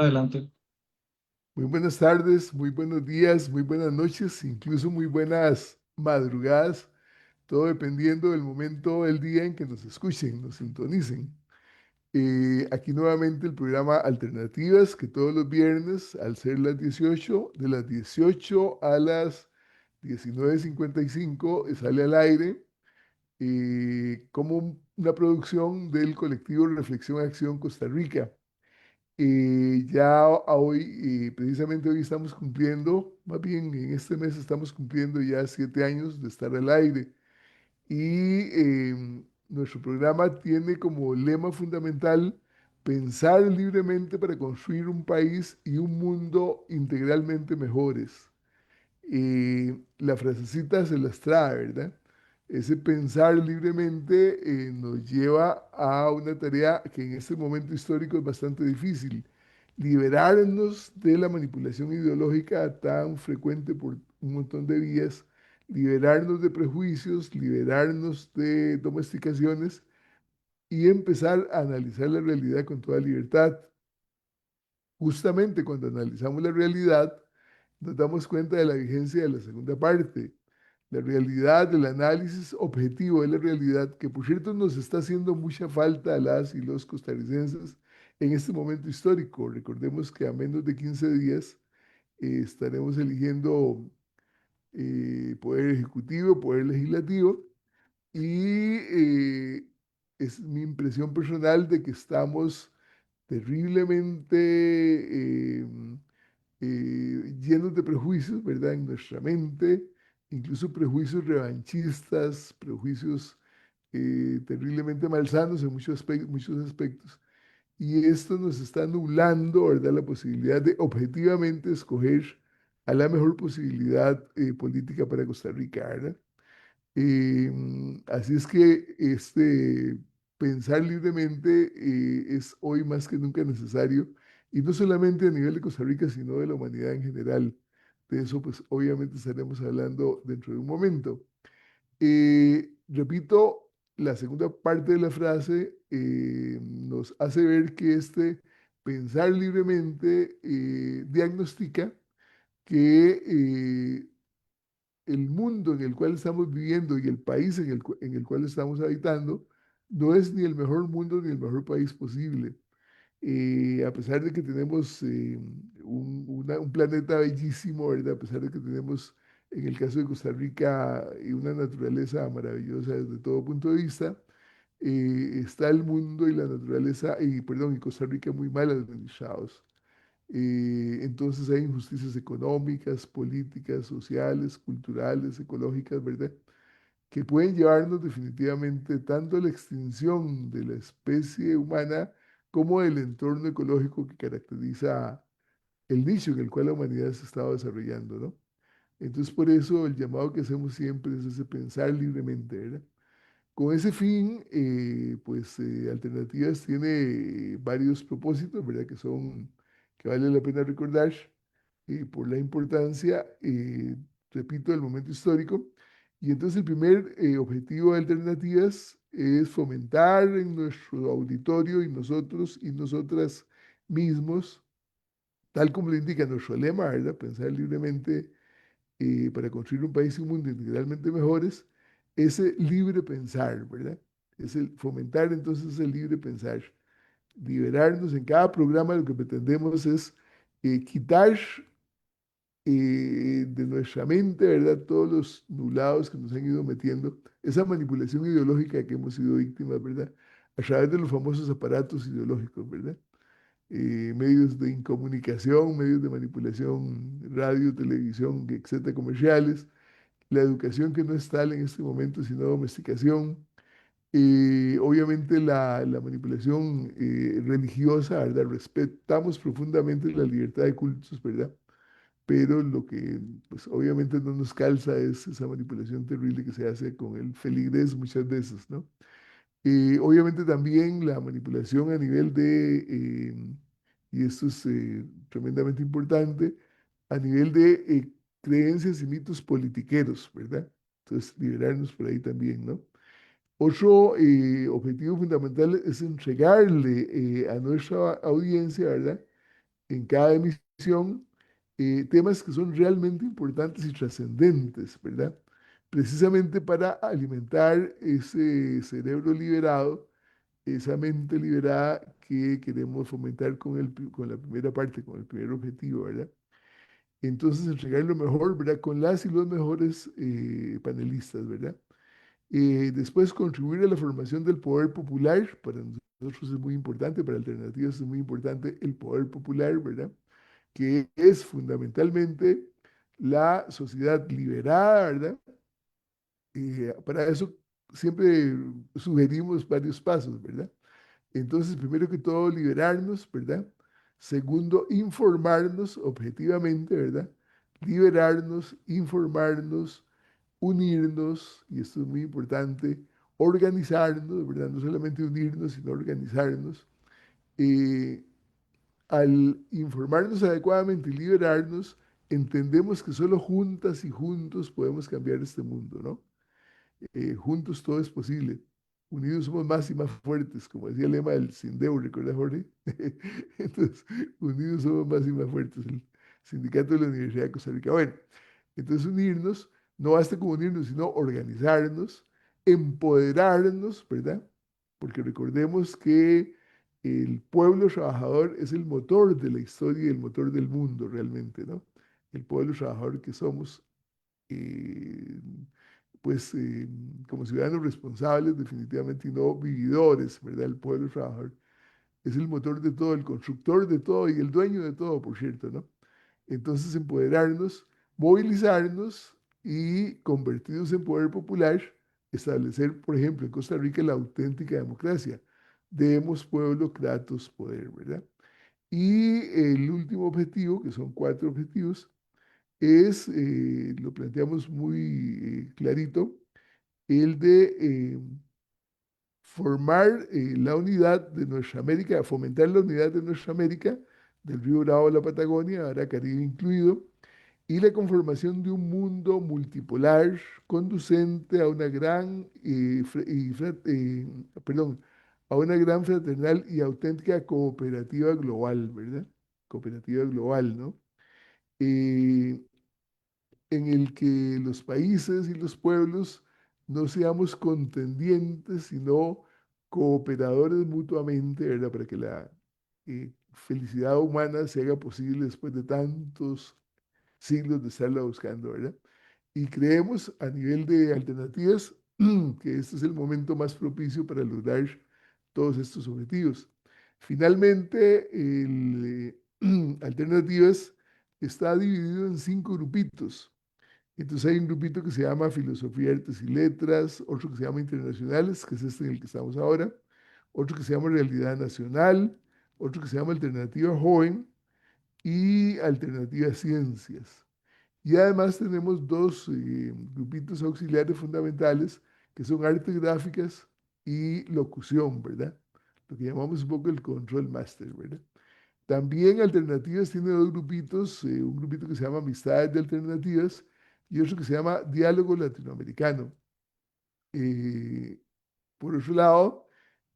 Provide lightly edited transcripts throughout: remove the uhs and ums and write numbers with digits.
Adelante. Muy buenas tardes, muy buenos días, muy buenas noches, incluso muy buenas madrugadas, todo dependiendo del momento del día en que nos escuchen, nos sintonicen. Aquí nuevamente el programa Alternativas, que todos los viernes, al ser las 18, de las 18 a las 19:55, sale al aire como una producción del colectivo Reflexión Acción Costa Rica. Ya a hoy, precisamente hoy estamos cumpliendo, más bien en este mes estamos cumpliendo ya 7 años de estar al aire. Nuestro programa tiene como lema fundamental pensar libremente para construir un país y un mundo integralmente mejores. La frasecita se las trae, ¿verdad? Ese pensar libremente nos lleva a una tarea que en este momento histórico es bastante difícil: liberarnos de la manipulación ideológica tan frecuente por un montón de vías, liberarnos de prejuicios, liberarnos de domesticaciones y empezar a analizar la realidad con toda libertad. Justamente cuando analizamos la realidad, nos damos cuenta de la vigencia de la segunda parte, la realidad, el análisis objetivo de la realidad, que por cierto nos está haciendo mucha falta a las y los costarricenses en este momento histórico. Recordemos que a menos de 15 días estaremos eligiendo poder ejecutivo, poder legislativo, y es mi impresión personal de que estamos terriblemente llenos de prejuicios, ¿verdad? En nuestra mente, incluso prejuicios revanchistas, prejuicios terriblemente malsanos en muchos aspectos. Y esto nos está nublando, ¿verdad? La posibilidad de objetivamente escoger a la mejor posibilidad política para Costa Rica, ¿verdad? Así es que pensar libremente es hoy más que nunca necesario, y no solamente a nivel de Costa Rica, sino de la humanidad en general. De eso, pues, obviamente estaremos hablando dentro de un momento. Repito, la segunda parte de la frase nos hace ver que pensar libremente diagnostica que el mundo en el cual estamos viviendo y el país en el cual estamos habitando no es ni el mejor mundo ni el mejor país posible. A pesar de que tenemos un planeta bellísimo, ¿verdad? A pesar de que tenemos, en el caso de Costa Rica, una naturaleza maravillosa desde todo punto de vista, está el mundo y la naturaleza, perdón, y Costa Rica muy mal administrados. Entonces hay injusticias económicas, políticas, sociales, culturales, ecológicas, ¿verdad? Que pueden llevarnos definitivamente tanto a la extinción de la especie humana como del entorno ecológico que caracteriza el nicho en el cual la humanidad se estaba desarrollando, ¿no? Entonces, por eso el llamado que hacemos siempre es ese pensar libremente, ¿verdad? Con ese fin, pues Alternativas tiene varios propósitos, ¿verdad? Que vale la pena recordar por la importancia, repito, del momento histórico. Y entonces el primer objetivo de Alternativas es fomentar en nuestro auditorio y nosotros y nosotras mismos, tal como lo indica nuestro lema, ¿verdad? Pensar libremente para construir un país y un mundo integralmente mejores, ese libre pensar, ¿verdad? Es el fomentar entonces el libre pensar, liberarnos en cada programa. Lo que pretendemos es quitar de nuestra mente, ¿verdad? Todos los nublados que nos han ido metiendo, esa manipulación ideológica que hemos sido víctimas, ¿verdad? A través de los famosos aparatos ideológicos, ¿verdad? Medios de incomunicación, medios de manipulación, radio, televisión, etcétera, comerciales, la educación que no es tal en este momento, sino domesticación. Obviamente la manipulación religiosa, ¿verdad? Respetamos profundamente la libertad de cultos, ¿verdad? Pero lo que pues obviamente no nos calza es esa manipulación terrible que se hace con el feligrés muchas veces, ¿no? Obviamente también la manipulación a nivel y esto es tremendamente importante, a nivel de creencias y mitos politiqueros, ¿verdad? Entonces, liberarnos por ahí también, ¿no? Otro objetivo fundamental es entregarle a nuestra audiencia, ¿verdad? en cada emisión temas que son realmente importantes y trascendentes, ¿verdad? Precisamente para alimentar ese cerebro liberado, esa mente liberada que queremos fomentar con la primera parte, con el primer objetivo, ¿verdad? Entonces, entregar lo mejor, ¿verdad? Con las y los mejores panelistas, ¿verdad? Después, contribuir a la formación del poder popular. Para nosotros es muy importante, para Alternativas es muy importante el poder popular, ¿verdad? Que es fundamentalmente la sociedad liberada, ¿verdad? Para eso siempre sugerimos varios pasos, ¿verdad? Entonces, primero que todo, liberarnos, ¿verdad? Segundo, informarnos objetivamente, ¿verdad? Liberarnos, informarnos, unirnos, y esto es muy importante, organizarnos, ¿verdad? No solamente unirnos, sino organizarnos. Eh, Al informarnos adecuadamente y liberarnos, entendemos que solo juntas y juntos podemos cambiar este mundo, ¿no? Juntos todo es posible. Unidos somos más y más fuertes, como decía el lema del Sindeu, ¿recuerda, Jorge? Entonces, unidos somos más y más fuertes, el sindicato de la Universidad de Costa Rica. Bueno, entonces unirnos, no basta con unirnos, sino organizarnos, empoderarnos, ¿verdad? Porque recordemos que el pueblo trabajador es el motor de la historia y el motor del mundo realmente, ¿no? El pueblo trabajador que somos. eh, pues como ciudadanos responsables definitivamente y no vividores, ¿verdad? El pueblo trabajador es el motor de todo, el constructor de todo y el dueño de todo, por cierto, ¿no? Entonces empoderarnos, movilizarnos y convertidos en poder popular, establecer, por ejemplo, en Costa Rica la auténtica democracia. Demos pueblo, kratos, poder, ¿verdad? Y el último objetivo, que son cuatro objetivos, es, lo planteamos muy clarito, el de formar la unidad de nuestra América, fomentar la unidad de nuestra América, del Río Bravo a la Patagonia, ahora Caribe incluido, y la conformación de un mundo multipolar conducente a una gran, perdón, a una gran fraternal y auténtica cooperativa global, ¿verdad? Cooperativa global, ¿no? Eh, en el que los países y los pueblos no seamos contendientes, sino cooperadores mutuamente, ¿verdad? Para que la felicidad humana se haga posible después de tantos siglos de estarla buscando, ¿verdad? Y creemos a nivel de alternativas que este es el momento más propicio para lograr todos estos objetivos. Finalmente, alternativas está dividido en 5 grupitos. Entonces hay un grupito que se llama Filosofía, Artes y Letras, otro que se llama Internacionales, que es este en el que estamos ahora, otro que se llama Realidad Nacional, otro que se llama Alternativa Joven y Alternativa Ciencias. Y además tenemos dos grupitos auxiliares fundamentales, que son artes gráficas y locución, ¿verdad? Lo que llamamos un poco el control master, ¿verdad? También Alternativas tiene dos grupitos, un grupito que se llama Amistades de Alternativas y otro que se llama Diálogo Latinoamericano. Eh, por otro lado,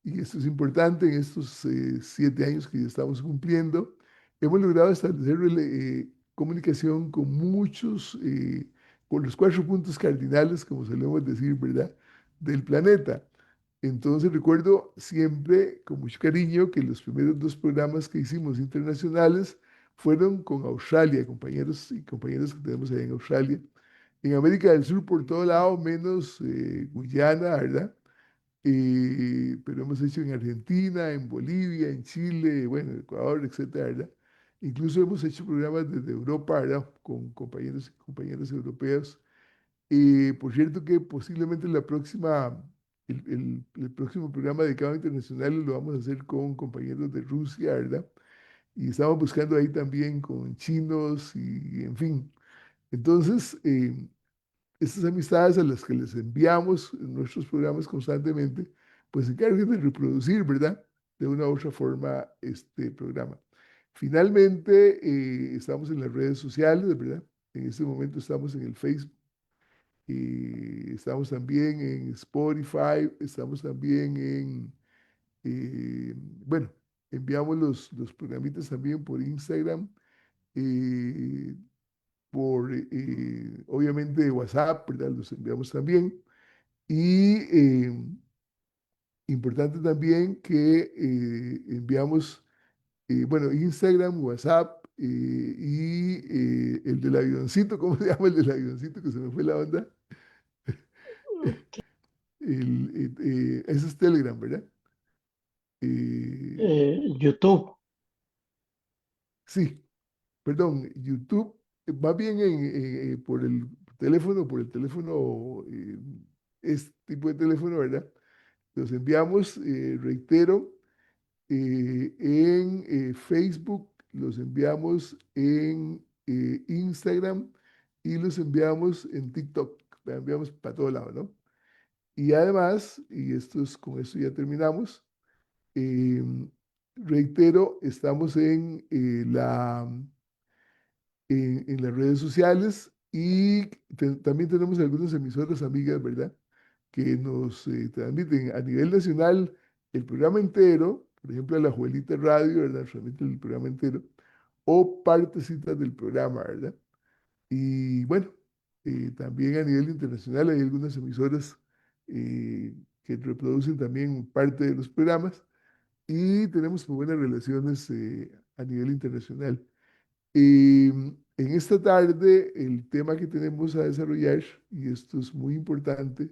y esto es importante, en estos 7 años que ya estamos cumpliendo, hemos logrado establecer comunicación con muchos, con los 4 puntos cardinales, como solemos decir, ¿verdad?, del planeta. Entonces recuerdo siempre con mucho cariño que los primeros 2 programas que hicimos internacionales fueron con Australia, compañeros y compañeras que tenemos ahí en Australia. En América del Sur por todo lado, menos Guyana, ¿verdad? Pero hemos hecho en Argentina, en Bolivia, en Chile, bueno, Ecuador, etcétera, ¿verdad? Incluso hemos hecho programas desde Europa, ¿verdad? Con compañeros y compañeras europeos. Por cierto que posiblemente el próximo programa dedicado a internacionales lo vamos a hacer con compañeros de Rusia, ¿verdad? Y estamos buscando ahí también con chinos y en fin. Entonces, estas amistades a las que les enviamos nuestros programas constantemente, pues se encargan de reproducir, ¿verdad? De una u otra forma este programa. Finalmente, estamos en las redes sociales, ¿verdad? En este momento estamos en el Facebook, estamos también en Spotify, estamos también en, bueno, enviamos los programitas también por Instagram, eh, por obviamente WhatsApp, ¿verdad? Los enviamos también. Y importante también que enviamos, bueno, Instagram, WhatsApp y el del avioncito, ¿cómo se llama el del avioncito? Que se me fue la onda. Ese es Telegram, ¿verdad? Eh, YouTube. sí, perdón, YouTube, más bien por el teléfono, este tipo de teléfono, ¿verdad? Los enviamos, reitero, en Facebook, los enviamos en Instagram y los enviamos en TikTok. Los enviamos para todo lado, ¿no? Y además, con esto ya terminamos, eh, reitero, estamos en las redes sociales y también tenemos algunas emisoras amigas, ¿verdad? Que nos transmiten a nivel nacional el programa entero, por ejemplo, la Juelita Radio, ¿verdad? Transmite el programa entero, o partecitas del programa, ¿verdad? Y bueno, también a nivel internacional hay algunas emisoras que reproducen también parte de los programas y tenemos muy buenas relaciones a nivel internacional. En esta tarde, el tema que tenemos a desarrollar, y esto es muy importante,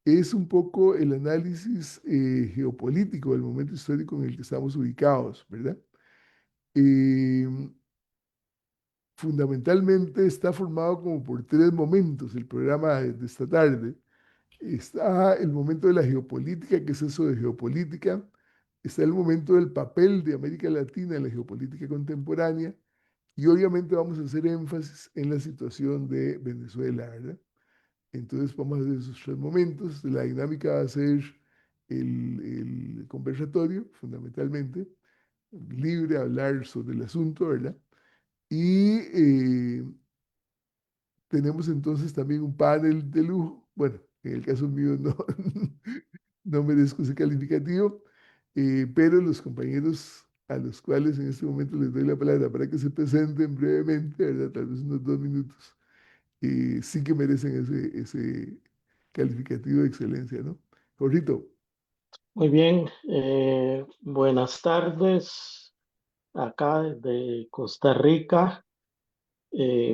es un poco el análisis geopolítico del momento histórico en el que estamos ubicados, ¿verdad? Eh, Fundamentalmente está formado como por tres momentos el programa de esta tarde. Está el momento de la geopolítica, ¿qué es eso de geopolítica? Está el momento del papel de América Latina en la geopolítica contemporánea y obviamente vamos a hacer énfasis en la situación de Venezuela, ¿verdad? Entonces vamos a hacer esos tres momentos. La dinámica va a ser el conversatorio, fundamentalmente, libre a hablar sobre el asunto, ¿verdad? Y tenemos entonces también un panel de lujo. Bueno, en el caso mío no, no merezco ese calificativo, pero los compañeros a los cuales en este momento les doy la palabra para que se presenten brevemente, ¿verdad? Tal vez unos 2 minutos, sí que merecen ese calificativo de excelencia, ¿no? Jorrito, Muy bien, buenas tardes acá desde Costa Rica.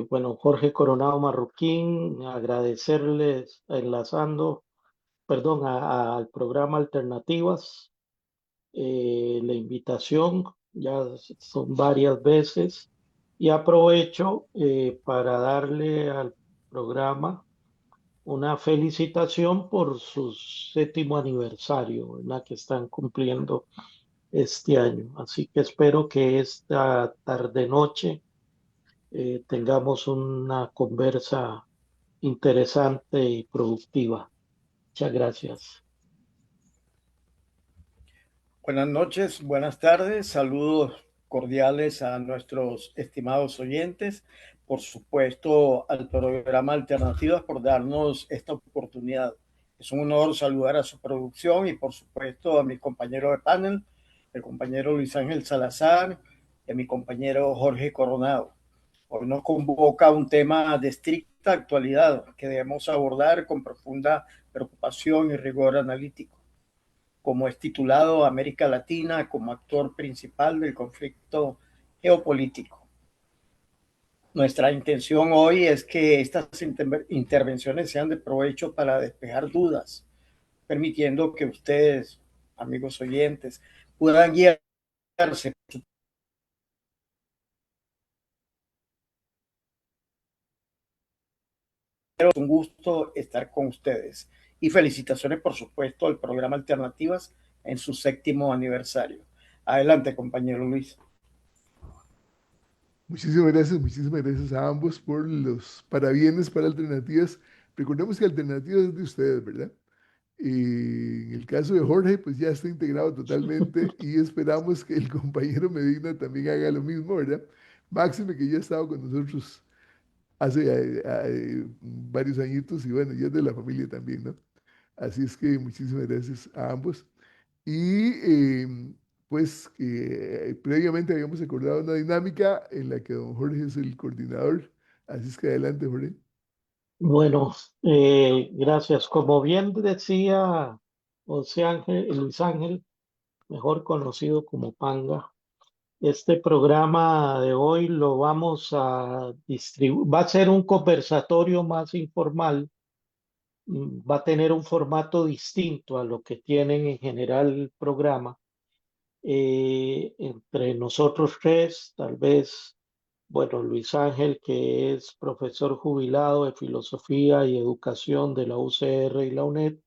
Bueno, Jorge Coronado Marroquín, agradecerles enlazando, perdón, al programa Alternativas, la invitación, ya son varias veces, y aprovecho para darle al programa una felicitación por su séptimo aniversario, ¿verdad? Que están cumpliendo este año. Así que espero que esta tarde-noche tengamos una conversa interesante y productiva. Muchas gracias. Buenas noches, buenas tardes, saludos cordiales a nuestros estimados oyentes, por supuesto al programa Alternativas por darnos esta oportunidad. Es un honor saludar a su producción y por supuesto a mi compañero de panel, el compañero Luis Ángel Salazar y a mi compañero Jorge Coronado. Hoy nos convoca un tema de estricta actualidad que debemos abordar con profunda preocupación y rigor analítico, como es titulado América Latina como actor principal del conflicto geopolítico. Nuestra intención hoy es que estas intervenciones sean de provecho para despejar dudas, permitiendo que ustedes, amigos oyentes, puedan guiarse. Es un gusto estar con ustedes y felicitaciones, por supuesto, al programa Alternativas en su séptimo aniversario. Adelante, compañero Luis. muchísimas gracias a ambos por los parabienes para Alternativas. Recordemos que Alternativas es de ustedes, ¿verdad? En el caso de Jorge, pues ya está integrado totalmente y esperamos que el compañero Medina también haga lo mismo, ¿verdad? Máxime que ya ha estado con nosotros hace varios añitos y bueno, ya es de la familia también, ¿no? Así es que muchísimas gracias a ambos. Y pues previamente habíamos acordado una dinámica en la que don Jorge es el coordinador. Así es que adelante, Jorge. Bueno, gracias. Como bien decía Luis Ángel, mejor conocido como Panga, este programa de hoy lo vamos a distribuir, va a ser un conversatorio más informal, va a tener un formato distinto a lo que tienen en general el programa. Entre nosotros tres, tal vez, bueno, Luis Ángel, que es profesor jubilado de Filosofía y Educación de la UCR y la UNED,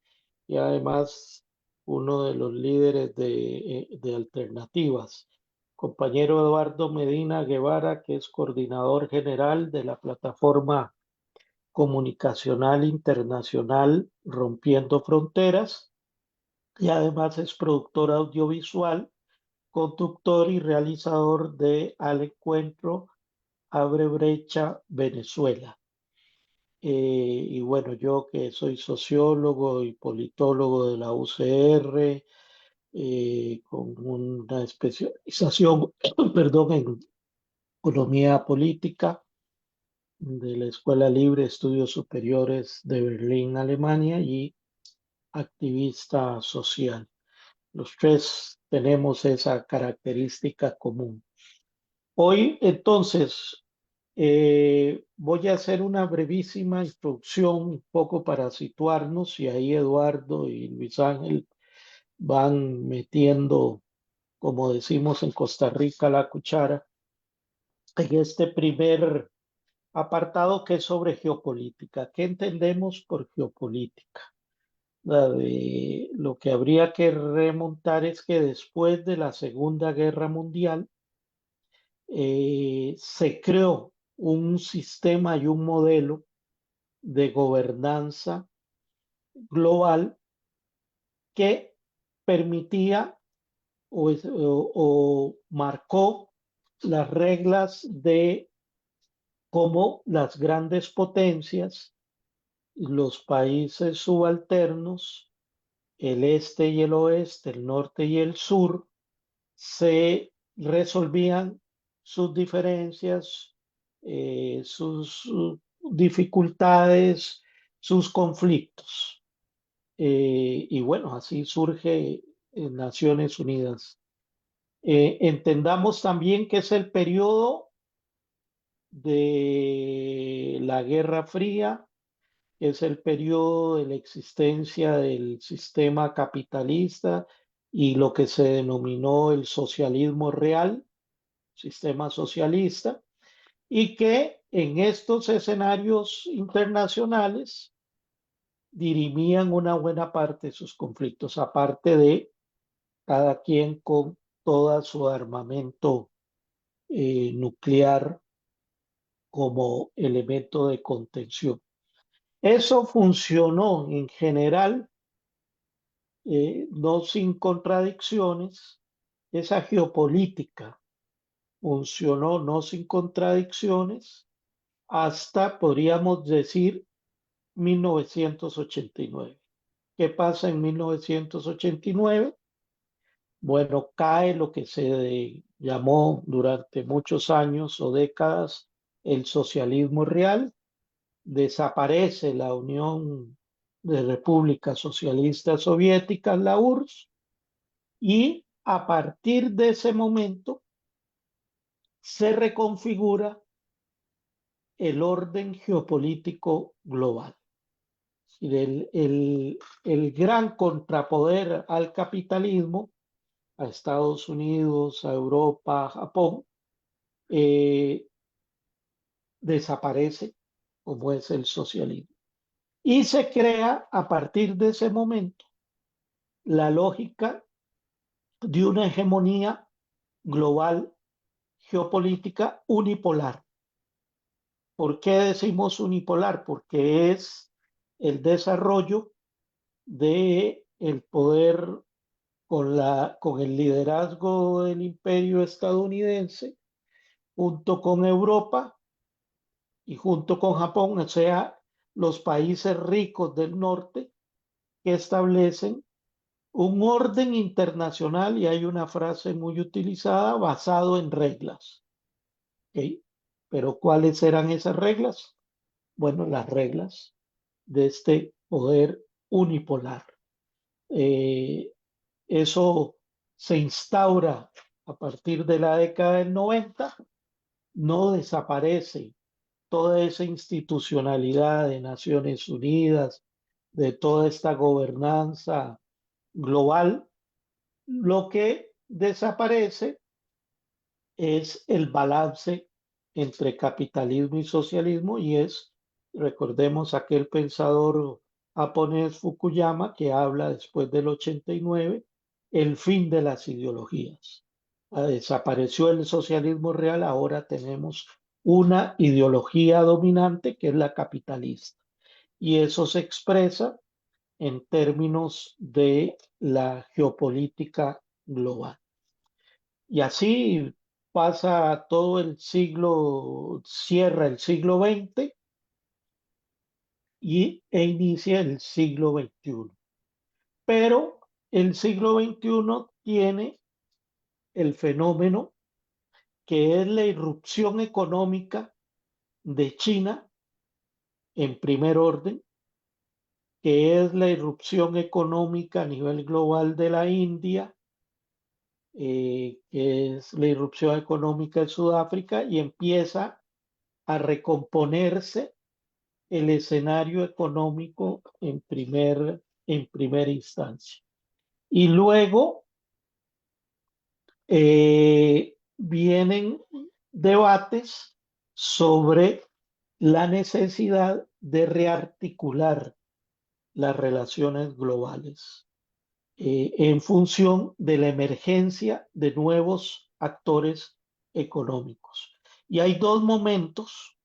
y además uno de los líderes de Alternativas. Compañero Eduardo Medina Guevara, que es coordinador general de la plataforma comunicacional internacional Rompiendo Fronteras, y además es productor audiovisual, conductor y realizador de Al Encuentro Abre Brecha Venezuela. Y bueno, yo que soy sociólogo y politólogo de la UCR, con una especialización, perdón, en economía política de la Escuela Libre de Estudios Superiores de Berlín, Alemania, y activista social. Los tres tenemos esa característica común. Hoy, entonces, voy a hacer una brevísima introducción, un poco para situarnos, y ahí Eduardo y Luis Ángel van metiendo, como decimos en Costa Rica, la cuchara en este primer apartado que es sobre geopolítica. ¿Qué entendemos por geopolítica? Lo que habría que remontar es que después de la Segunda Guerra Mundial se creó un sistema y un modelo de gobernanza global que permitía o marcó las reglas de cómo las grandes potencias, los países subalternos, el este y el oeste, el norte y el sur, se resolvían sus diferencias, sus dificultades, sus conflictos. Y bueno, así surge Naciones Unidas. Entendamos también que es el periodo de la Guerra Fría, es el periodo de la existencia del sistema capitalista y lo que se denominó el socialismo real, sistema socialista, y que en estos escenarios internacionales dirimían una buena parte de sus conflictos, aparte de cada quien con todo su armamento nuclear como elemento de contención. Eso funcionó en general, no sin contradicciones. Esa geopolítica funcionó no sin contradicciones hasta, podríamos decir, 1989. ¿Qué pasa en 1989? Bueno, cae lo que se llamó durante muchos años o décadas el socialismo real, desaparece la Unión de Repúblicas Socialistas Soviéticas, la URSS, y a partir de ese momento se reconfigura el orden geopolítico global. El gran contrapoder al capitalismo, a Estados Unidos, a Europa, a Japón, eh, desaparece, como es el socialismo. Y se crea a partir de ese momento la lógica de una hegemonía global geopolítica unipolar. ¿Por qué decimos unipolar? Porque es el desarrollo de el poder con el liderazgo del imperio estadounidense junto con Europa y junto con Japón, o sea, los países ricos del norte que establecen un orden internacional, y hay una frase muy utilizada, basado en reglas. ¿Ok? Pero ¿cuáles eran esas reglas? Bueno, las reglas de este poder unipolar. Eh, Eso se instaura a partir de la década del 90, no desaparece toda esa institucionalidad de Naciones Unidas, de toda esta gobernanza global. Lo que desaparece es el balance entre capitalismo y socialismo, y es, recordemos, aquel pensador japonés Fukuyama que habla después del 89, el fin de las ideologías. Desapareció el socialismo real, ahora tenemos una ideología dominante que es la capitalista, y eso se expresa en términos de la geopolítica global. Y así pasa todo el siglo, cierra el siglo XX e inicia el siglo XXI. Pero el siglo XXI tiene el fenómeno que es la irrupción económica de China en primer orden, que es la irrupción económica a nivel global de la India, que es la irrupción económica de Sudáfrica, y empieza a recomponerse el escenario económico en primera instancia. Y luego vienen debates sobre la necesidad de rearticular las relaciones globales en función de la emergencia de nuevos actores económicos. Y hay dos momentos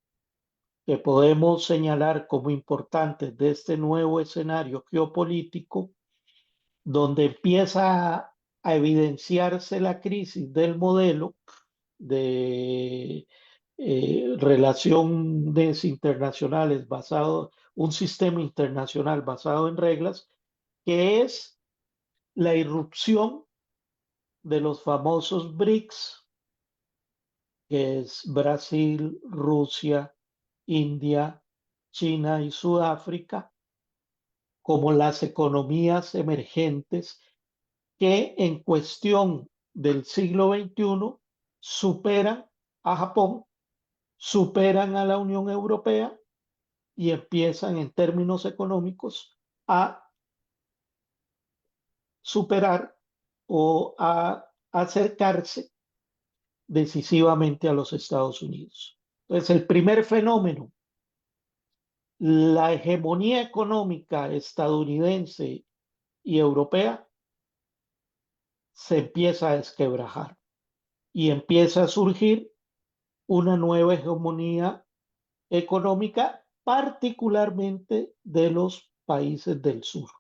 que podemos señalar como importantes de este nuevo escenario geopolítico, donde empieza a evidenciarse la crisis del modelo de relaciones internacionales basado, un sistema internacional basado en reglas, que es la irrupción de los famosos BRICS, que es Brasil, Rusia, India, China y Sudáfrica, como las economías emergentes que en cuestión del siglo XXI superan a Japón, superan a la Unión Europea y empiezan en términos económicos a superar o a acercarse decisivamente a los Estados Unidos. Entonces, el primer fenómeno, la hegemonía económica estadounidense y europea, se empieza a desquebrajar y empieza a surgir una nueva hegemonía económica, particularmente de los países del sur.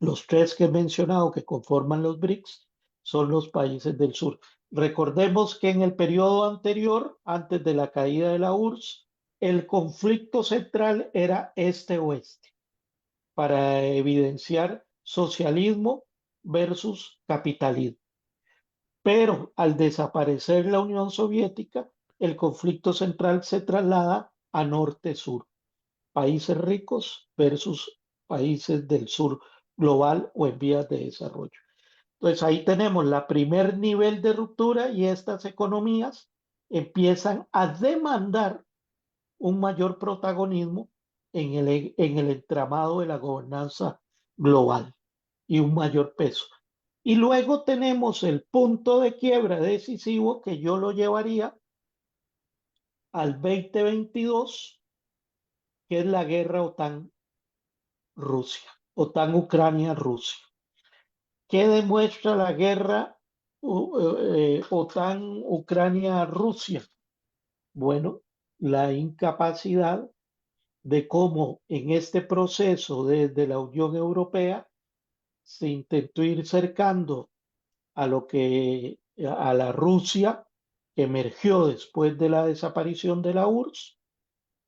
Los tres que he mencionado que conforman los BRICS son los países del sur. Recordemos que en el periodo anterior, antes de la caída de la URSS, el conflicto central era este-oeste, para evidenciar socialismo versus capitalismo. Pero al desaparecer la Unión Soviética, el conflicto central se traslada a norte-sur, países ricos versus países del sur global o en vías de desarrollo. Entonces ahí tenemos la primer nivel de ruptura, y estas economías empiezan a demandar un mayor protagonismo en el entramado de la gobernanza global y un mayor peso. Y luego tenemos el punto de quiebra decisivo, que yo lo llevaría al 2022, que es la guerra OTAN-Rusia, OTAN-Ucrania-Rusia. ¿Qué demuestra la guerra OTAN-Ucrania-Rusia? Bueno, la incapacidad de cómo en este proceso desde la Unión Europea se intentó ir cercando a la Rusia que emergió después de la desaparición de la URSS,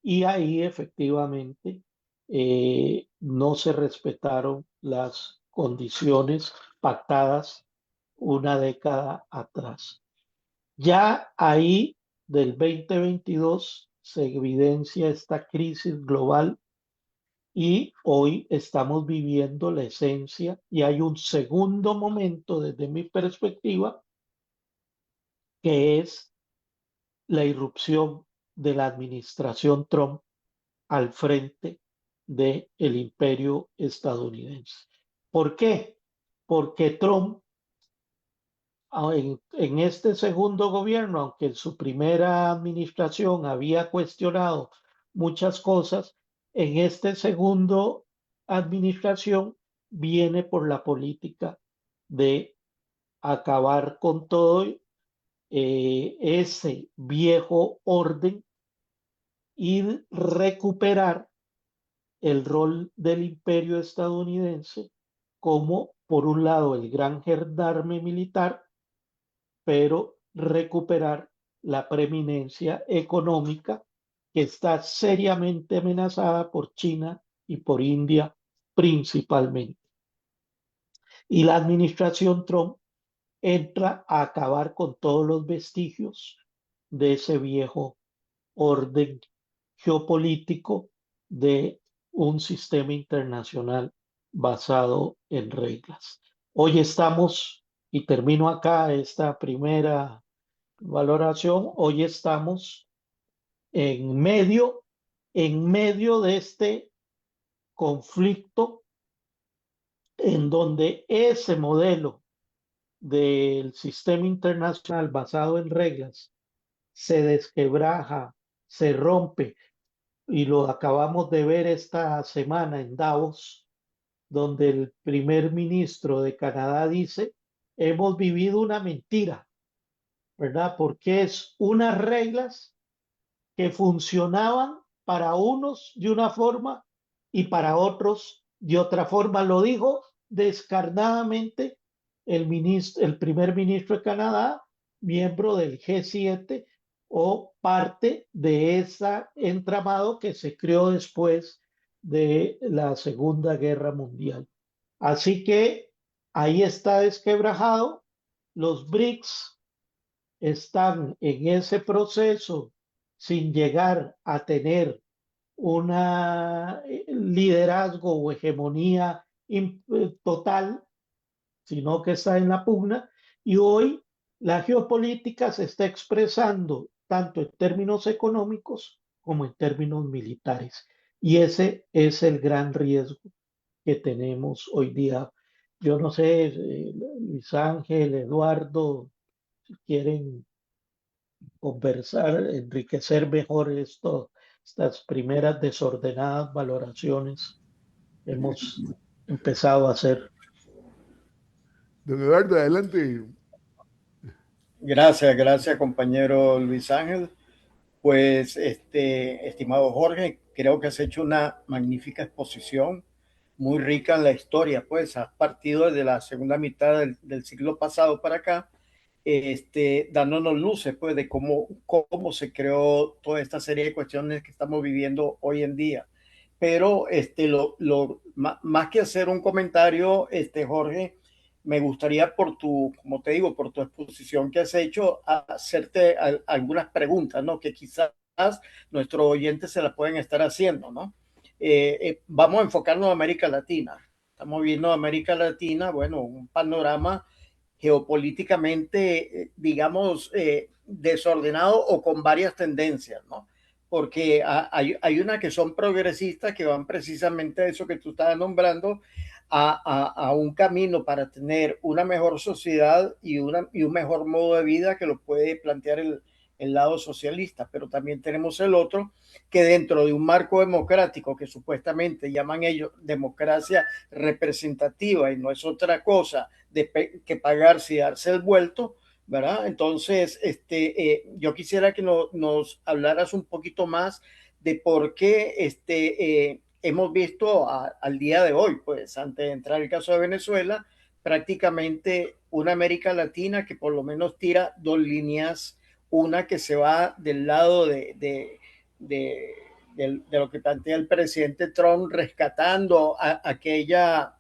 y ahí efectivamente no se respetaron las condiciones pactadas una década atrás. Ya ahí del 2022 se evidencia esta crisis global y hoy estamos viviendo la esencia y hay un segundo momento desde mi perspectiva que es la irrupción de la administración Trump al frente del imperio estadounidense. ¿Por qué? Porque Trump en este segundo gobierno, aunque en su primera administración había cuestionado muchas cosas, en este segundo administración viene por la política de acabar con todo ese viejo orden y recuperar el rol del imperio estadounidense como, por un lado, el gran gendarme militar, pero recuperar la preeminencia económica que está seriamente amenazada por China y por India principalmente. Y la administración Trump entra a acabar con todos los vestigios de ese viejo orden geopolítico de un sistema internacional basado en reglas. Hoy estamos, y termino acá esta primera valoración, hoy estamos en medio de este conflicto en donde ese modelo del sistema internacional basado en reglas se desquebraja, se rompe, y lo acabamos de ver esta semana en Davos, donde el primer ministro de Canadá dice, hemos vivido una mentira, ¿verdad? Porque es unas reglas que funcionaban para unos de una forma y para otros de otra forma. Lo dijo descarnadamente el primer ministro de Canadá, miembro del G7 o parte de ese entramado que se creó después de la Segunda Guerra Mundial. Así que ahí está desquebrajado. Los BRICS están en ese proceso sin llegar a tener un liderazgo o hegemonía total, sino que está en la pugna. Y hoy la geopolítica se está expresando tanto en términos económicos como en términos militares. Y ese es el gran riesgo que tenemos hoy día. Yo no sé, Luis Ángel, Eduardo, si quieren conversar, enriquecer mejor estas primeras desordenadas valoraciones que hemos empezado a hacer. Don Eduardo, adelante. Gracias, compañero Luis Ángel. Pues, estimado Jorge, creo que has hecho una magnífica exposición, muy rica en la historia, pues has partido desde la segunda mitad del siglo pasado para acá, dándonos luces, pues, de cómo se creó toda esta serie de cuestiones que estamos viviendo hoy en día. Pero, más que hacer un comentario, Jorge, me gustaría como te digo, por tu exposición que has hecho, hacerte algunas preguntas, ¿no? Que quizás nuestros oyentes se las pueden estar haciendo, ¿no? Vamos a enfocarnos en América Latina. Estamos viendo América Latina, bueno, un panorama geopolíticamente, digamos, desordenado o con varias tendencias, ¿no? Porque hay unas que son progresistas que van precisamente a eso que tú estabas nombrando, a un camino para tener una mejor sociedad y un mejor modo de vida que lo puede plantear el lado socialista, pero también tenemos el otro que dentro de un marco democrático que supuestamente llaman ellos democracia representativa y no es otra cosa que pagarse y darse el vuelto, ¿verdad? Entonces, yo quisiera que nos hablaras un poquito más de por qué hemos visto al día de hoy, pues antes de entrar el caso de Venezuela, prácticamente una América Latina que por lo menos tira dos líneas, una que se va del lado de lo que plantea el presidente Trump, rescatando aquella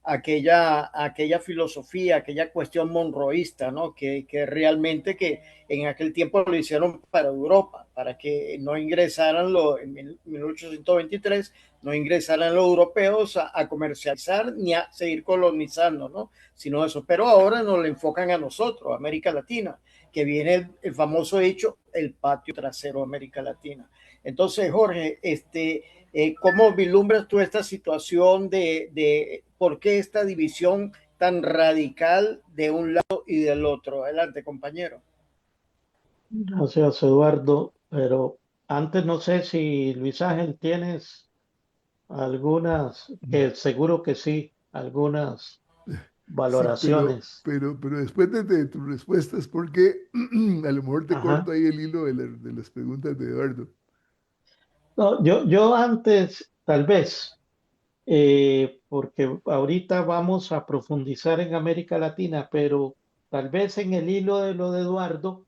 aquella filosofía, aquella cuestión monroísta, ¿no? Que realmente que en aquel tiempo lo hicieron para Europa, para que no ingresaran en 1823, no ingresaran los europeos a comercializar ni a seguir colonizando, ¿no? Sino eso. Pero ahora nos lo enfocan a nosotros, América Latina, que viene el famoso dicho, el patio trasero de América Latina. Entonces, Jorge, ¿cómo vislumbras tú esta situación de por qué esta división tan radical de un lado y del otro? Adelante, compañero. Gracias, Eduardo. Pero antes no sé si Luis Ángel tienes algunas, que seguro que sí, algunas Sí, valoraciones. pero después de tus respuestas, porque a lo mejor te corto Ajá. ahí el hilo de las preguntas de Eduardo. No, yo antes, tal vez, porque ahorita vamos a profundizar en América Latina, pero tal vez en el hilo de lo de Eduardo,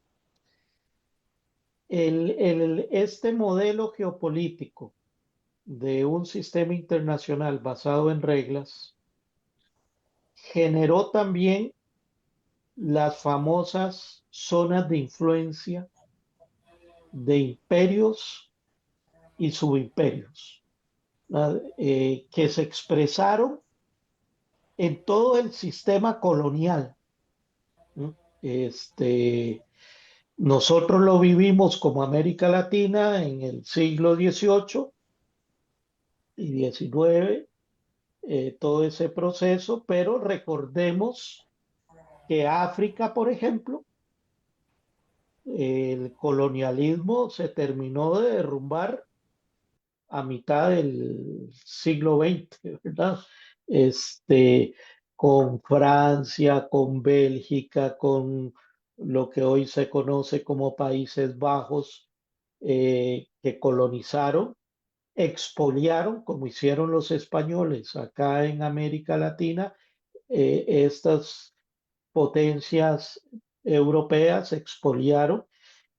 este modelo geopolítico de un sistema internacional basado en reglas generó también las famosas zonas de influencia de imperios y subimperios, ¿verdad? Que se expresaron en todo el sistema colonial, ¿no? Nosotros lo vivimos como América Latina en el siglo XVIII y XIX, todo ese proceso, pero recordemos que África, por ejemplo, el colonialismo se terminó de derrumbar a mitad del siglo XX, ¿verdad? Este, con Francia, con Bélgica, con lo que hoy se conoce como Países Bajos, que colonizaron, expoliaron, como hicieron los españoles acá en América Latina, estas potencias europeas expoliaron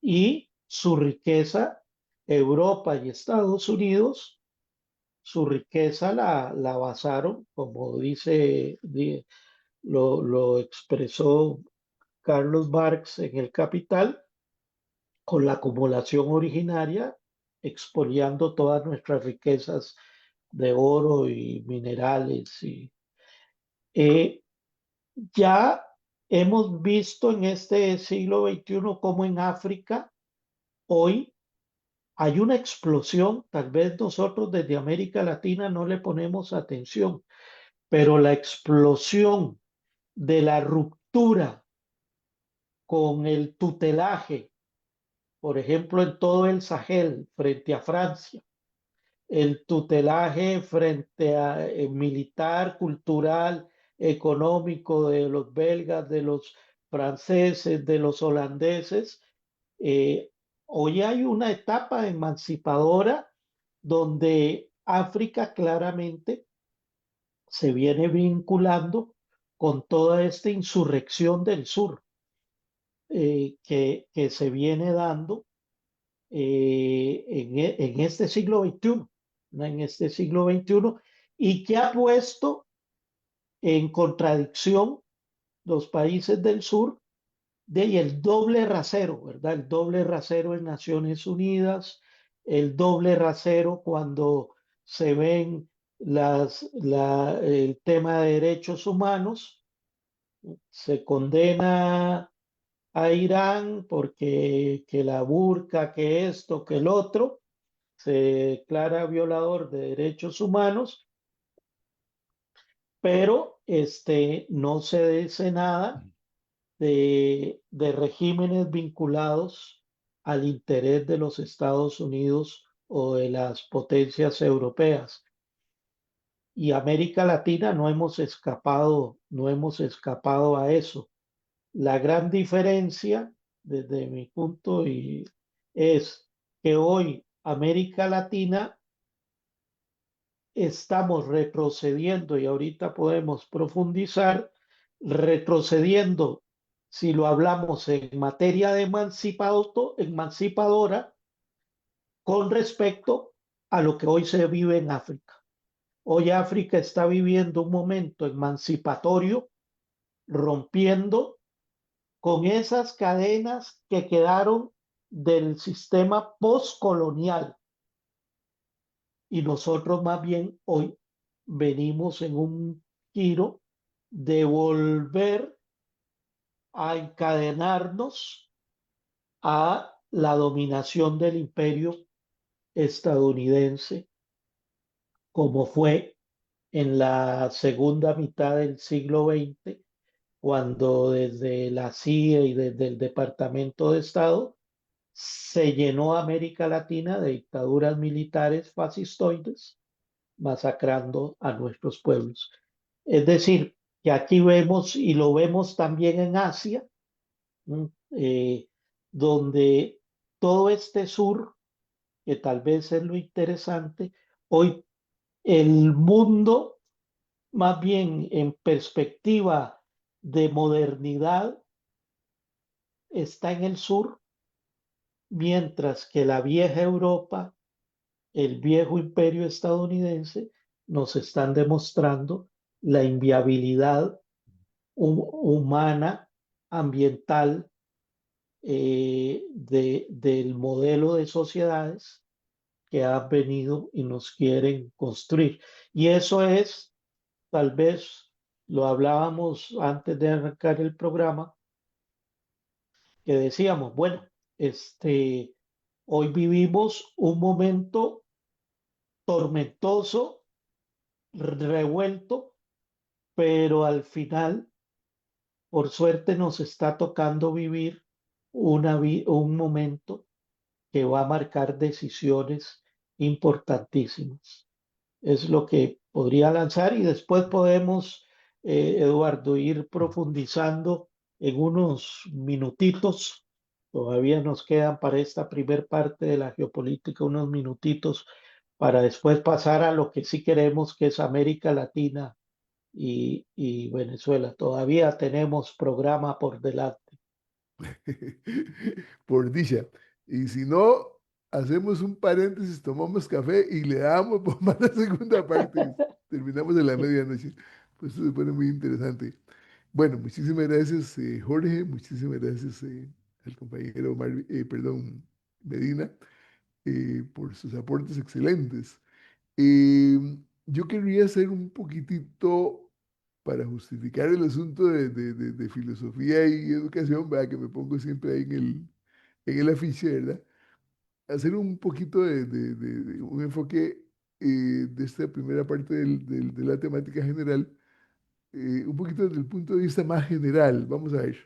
y su riqueza, Europa y Estados Unidos, su riqueza la basaron, como lo expresó Carlos Marx en El Capital, con la acumulación originaria, expoliando todas nuestras riquezas de oro y minerales. Eh, ya hemos visto en este siglo XXI como en África hoy hay una explosión, tal vez nosotros desde América Latina no le ponemos atención, pero la explosión de la ruptura con el tutelaje, por ejemplo, en todo el Sahel frente a Francia, el tutelaje frente a militar, cultural, económico de los belgas, de los franceses, de los holandeses. Eh, Hoy hay una etapa emancipadora donde África claramente se viene vinculando con toda esta insurrección del sur, que se viene dando en este siglo XXI, ¿no? En este siglo XXI, y que ha puesto en contradicción los países del sur de el doble rasero, ¿verdad? El doble rasero en Naciones Unidas, el doble rasero cuando se ven el tema de derechos humanos, se condena a Irán porque que la burka, que esto, que el otro, se declara violador de derechos humanos, pero no se dice nada de regímenes vinculados al interés de los Estados Unidos o de las potencias europeas. Y América Latina no hemos escapado a eso. La gran diferencia, desde mi es que hoy América Latina estamos retrocediendo y ahorita podemos profundizar, retrocediendo, si lo hablamos en materia de emancipadora, con respecto a lo que hoy se vive en África. Hoy África está viviendo un momento emancipatorio, rompiendo con esas cadenas que quedaron del sistema postcolonial. Y nosotros más bien hoy venimos en un giro de volver a encadenarnos a la dominación del imperio estadounidense, como fue en la segunda mitad del siglo XX, cuando desde la CIA y desde el Departamento de Estado se llenó América Latina de dictaduras militares fascistoides, masacrando a nuestros pueblos. Es decir, que aquí vemos y lo vemos también en Asia, eh, donde todo este sur, que tal vez es lo interesante, hoy el mundo, más bien en perspectiva de modernidad, está en el sur, mientras que la vieja Europa, el viejo imperio estadounidense, nos están demostrando la inviabilidad humana, ambiental, del modelo de sociedades que han venido y nos quieren construir. Y eso es, tal vez, lo hablábamos antes de arrancar el programa, que decíamos, bueno, hoy vivimos un momento tormentoso, revuelto, pero al final, por suerte, nos está tocando vivir un momento que va a marcar decisiones importantísimas. Es lo que podría lanzar y después podemos, Eduardo, ir profundizando en unos minutitos. Todavía nos quedan para esta primer parte de la geopolítica unos minutitos para después pasar a lo que sí queremos, que es América Latina y Venezuela. Todavía tenemos programa por delante. Por dicha. Y si no, hacemos un paréntesis, tomamos café y le damos por la segunda parte. Y terminamos en la medianoche. Pues eso se pone muy interesante. Bueno, muchísimas gracias, Jorge. Muchísimas gracias al compañero perdón, Medina, por sus aportes excelentes. Eh, yo querría hacer un poquitito para justificar el asunto de filosofía y educación, ¿verdad? Que me pongo siempre ahí en el afiche, ¿verdad? Hacer un poquito de un enfoque de esta primera parte de la temática general, un poquito desde el punto de vista más general. Vamos a ver.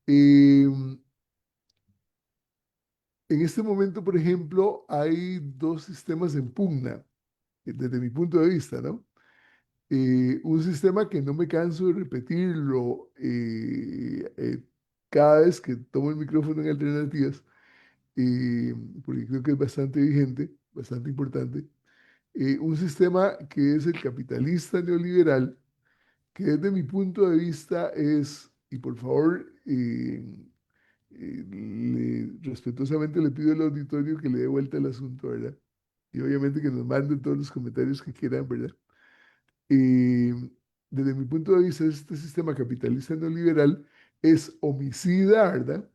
Eh, en este momento, por ejemplo, hay dos sistemas en pugna, desde mi punto de vista, ¿no? Un sistema que no me canso de repetirlo cada vez que tomo el micrófono en alternativas, eh, porque creo que es bastante vigente, bastante importante. Un sistema que es el capitalista neoliberal, que desde mi punto de vista es, y por favor, respetuosamente le pido al auditorio que le dé vuelta al asunto, ¿verdad? Y obviamente que nos manden todos los comentarios que quieran, ¿verdad? Eh, Desde mi punto de vista, este sistema capitalista neoliberal es homicida, ¿verdad?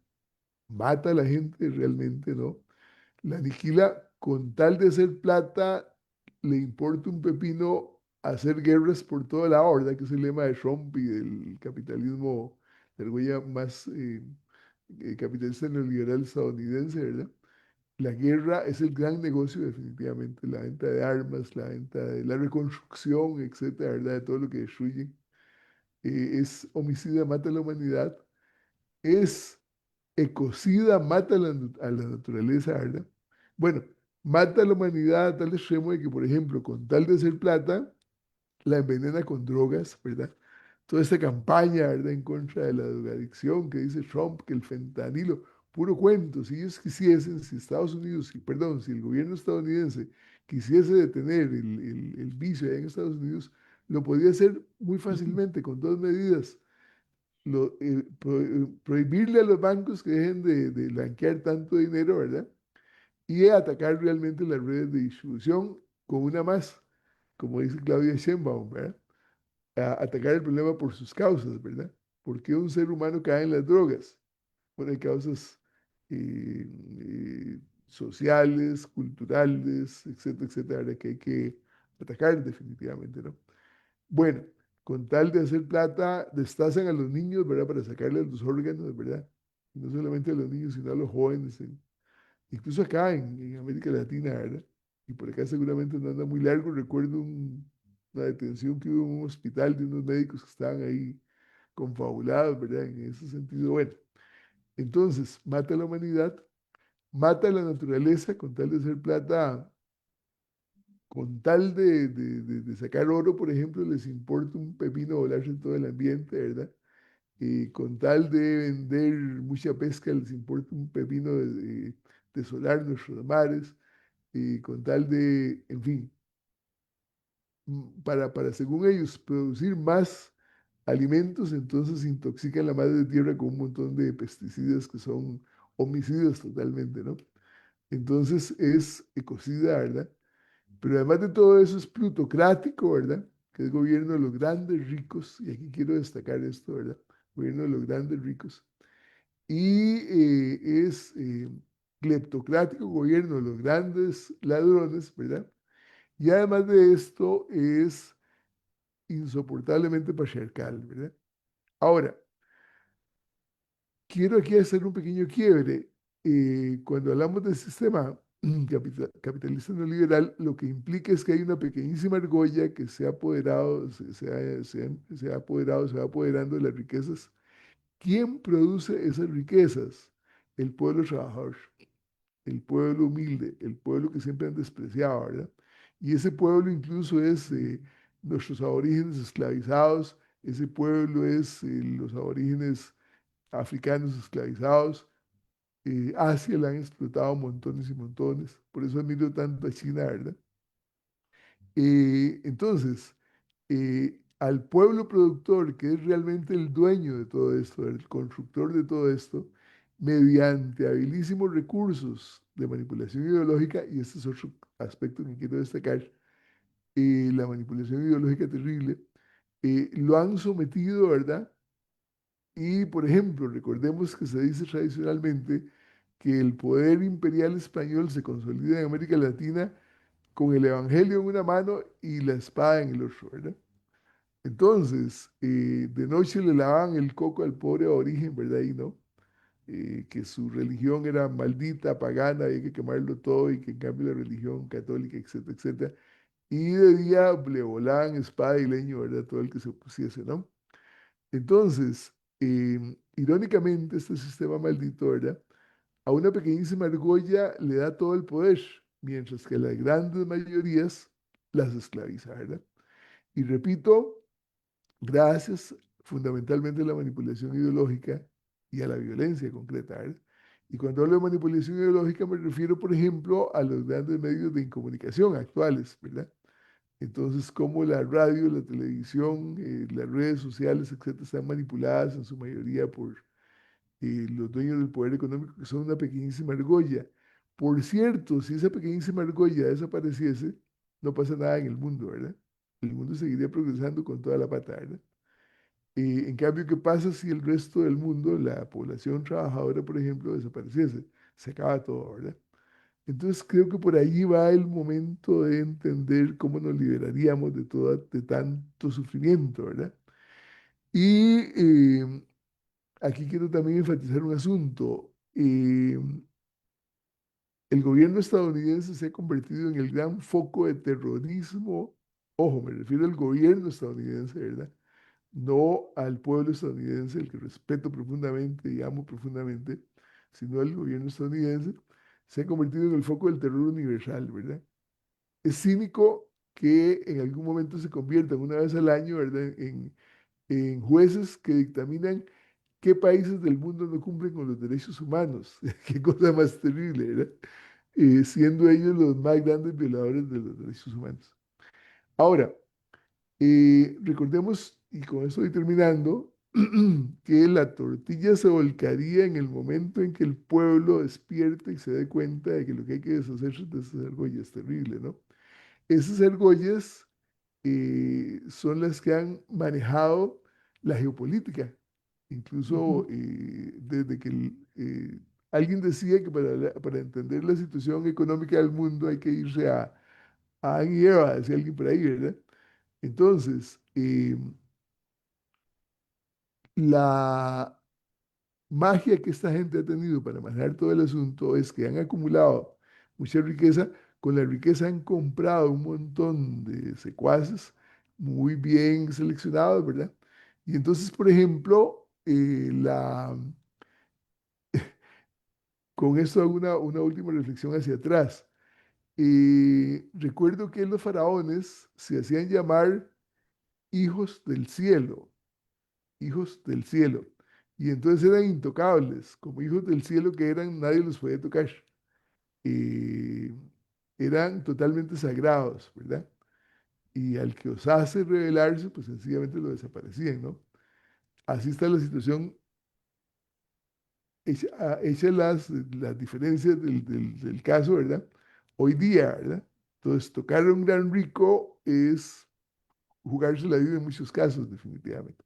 Mata a la gente realmente, ¿no? La aniquila con tal de hacer plata, le importa un pepino hacer guerras por toda la horda, que es el lema de Trump y del capitalismo, del huella más capitalista neoliberal estadounidense, ¿verdad? La guerra es el gran negocio definitivamente, la venta de armas, la venta de la reconstrucción, etcétera, ¿verdad? De todo lo que destruye. Es homicida, mata a la humanidad, es ecocida, mata a la naturaleza, ¿verdad? Bueno, mata a la humanidad a tal extremo de que, por ejemplo, con tal de hacer plata, la envenena con drogas, ¿verdad? Toda esta campaña, ¿verdad?, en contra de la drogadicción que dice Trump, que el fentanilo, puro cuento, si ellos quisiesen, si Estados Unidos, perdón, si el gobierno estadounidense quisiese detener el vicio allá en Estados Unidos, lo podía hacer muy fácilmente con dos medidas. Prohibirle a los bancos que dejen de blanquear tanto dinero, ¿verdad? Y atacar realmente las redes de distribución con una más, como dice Claudia Sheinbaum, ¿verdad? A atacar el problema por sus causas, ¿verdad? ¿Por qué un ser humano cae en las drogas? Bueno, hay causas sociales, culturales, etcétera, etcétera, ¿verdad? Que hay que atacar definitivamente, ¿no? Bueno, con tal de hacer plata, destazan a los niños, ¿verdad? Para sacarles los órganos, ¿verdad? Y no solamente a los niños, sino a los jóvenes, incluso acá en América Latina, ¿verdad? Y por acá seguramente no anda muy largo. Recuerdo una detención que hubo en un hospital de unos médicos que estaban ahí confabulados, ¿verdad? En ese sentido, bueno. Entonces, mata a la humanidad, mata a la naturaleza con tal de hacer plata, con tal de sacar oro, por ejemplo, les importa un pepino volarse en todo el ambiente, ¿verdad? Con tal de vender mucha pesca, les importa un pepino desolar nuestros mares, con tal de, en fin, para, según ellos, producir más alimentos, entonces intoxican la madre tierra con un montón de pesticidas que son homicidas totalmente, ¿no? Entonces es ecocida, ¿verdad? Pero además de todo eso es plutocrático, ¿verdad? Que es gobierno de los grandes ricos, y aquí quiero destacar esto, ¿verdad? Gobierno de los grandes ricos. Y es cleptocrático, gobierno de los grandes ladrones, ¿verdad? Y además de esto es insoportablemente patriarcal, ¿verdad? Ahora, quiero aquí hacer un pequeño quiebre. Cuando hablamos del sistema capitalista neoliberal, lo que implica es que hay una pequeñísima argolla que se ha apoderado, se ha apoderado, se va apoderando de las riquezas. ¿Quién produce esas riquezas? El pueblo trabajador, el pueblo humilde, el pueblo que siempre han despreciado, ¿verdad? Y ese pueblo incluso es nuestros aborígenes esclavizados, ese pueblo es los aborígenes africanos esclavizados. Asia la han explotado montones y montones, por eso admiro tanto a China, ¿verdad? Entonces, al pueblo productor, que es realmente el dueño de todo esto, el constructor de todo esto, mediante habilísimos recursos de manipulación ideológica, y este es otro aspecto que quiero destacar, la manipulación ideológica terrible, lo han sometido, ¿verdad? Y, por ejemplo, recordemos que se dice tradicionalmente que el poder imperial español se consolida en América Latina con el Evangelio en una mano y la espada en el otro, ¿verdad? Entonces, de noche le lavaban el coco al pobre aborigen, ¿verdad? Y no, que su religión era maldita, pagana, había que quemarlo todo y que en cambio la religión católica, etcétera, etcétera. Y de día le volaban espada y leño, ¿verdad? Todo el que se opusiese, ¿no? Entonces, irónicamente, este sistema maldito, ¿verdad? A una pequeñísima argolla le da todo el poder, mientras que a las grandes mayorías las esclaviza, ¿verdad? Y repito, gracias fundamentalmente a la manipulación ideológica y a la violencia concreta, ¿verdad? Y cuando hablo de manipulación ideológica me refiero, por ejemplo, a los grandes medios de comunicación actuales, ¿verdad? Entonces, como la radio, la televisión, las redes sociales, etcétera, están manipuladas en su mayoría por los dueños del poder económico, que son una pequeñísima argolla. Por cierto, si esa pequeñísima argolla desapareciese, no pasa nada en el mundo, ¿verdad? El mundo seguiría progresando con toda la pata, ¿verdad? En cambio, ¿qué pasa si el resto del mundo, la población trabajadora, por ejemplo, desapareciese? Se acaba todo, ¿verdad? Entonces creo que por allí va el momento de entender cómo nos liberaríamos de tanto sufrimiento, ¿verdad? Y aquí quiero también enfatizar un asunto. El gobierno estadounidense se ha convertido en el gran foco de terrorismo. Ojo, me refiero al gobierno estadounidense, ¿verdad? No al pueblo estadounidense, el que respeto profundamente y amo profundamente, sino al gobierno estadounidense. Se ha convertido en el foco del terror universal, ¿verdad? Es cínico que en algún momento se conviertan una vez al año, ¿verdad? En jueces que dictaminan qué países del mundo no cumplen con los derechos humanos. Qué cosa más terrible, ¿verdad? Siendo ellos los más grandes violadores de los derechos humanos. Ahora, recordemos, y con eso estoy terminando, que la tortilla se volcaría en el momento en que el pueblo despierte y se dé cuenta de que lo que hay que deshacerse de esas argollas terrible, ¿no? Esas argollas son las que han manejado la geopolítica. Incluso Ujú. desde que alguien decía que para entender la situación económica del mundo hay que irse a Adán y Eva, decía alguien por ahí, ¿verdad? Entonces, la magia que esta gente ha tenido para manejar todo el asunto es que han acumulado mucha riqueza. Con la riqueza han comprado un montón de secuaces muy bien seleccionados, ¿verdad? Y entonces, por ejemplo, con esto hago una última reflexión hacia atrás. Recuerdo que los faraones se hacían llamar hijos del cielo, hijos del cielo. Y entonces eran intocables, como hijos del cielo que eran, nadie los podía tocar. Eh, Eran totalmente sagrados, ¿verdad? Y al que osase rebelarse, pues sencillamente lo desaparecían, ¿no? Así está la situación, hecha las diferencias del caso, ¿verdad? Hoy día, ¿verdad? Entonces, tocar a un gran rico es jugarse la vida en muchos casos, definitivamente.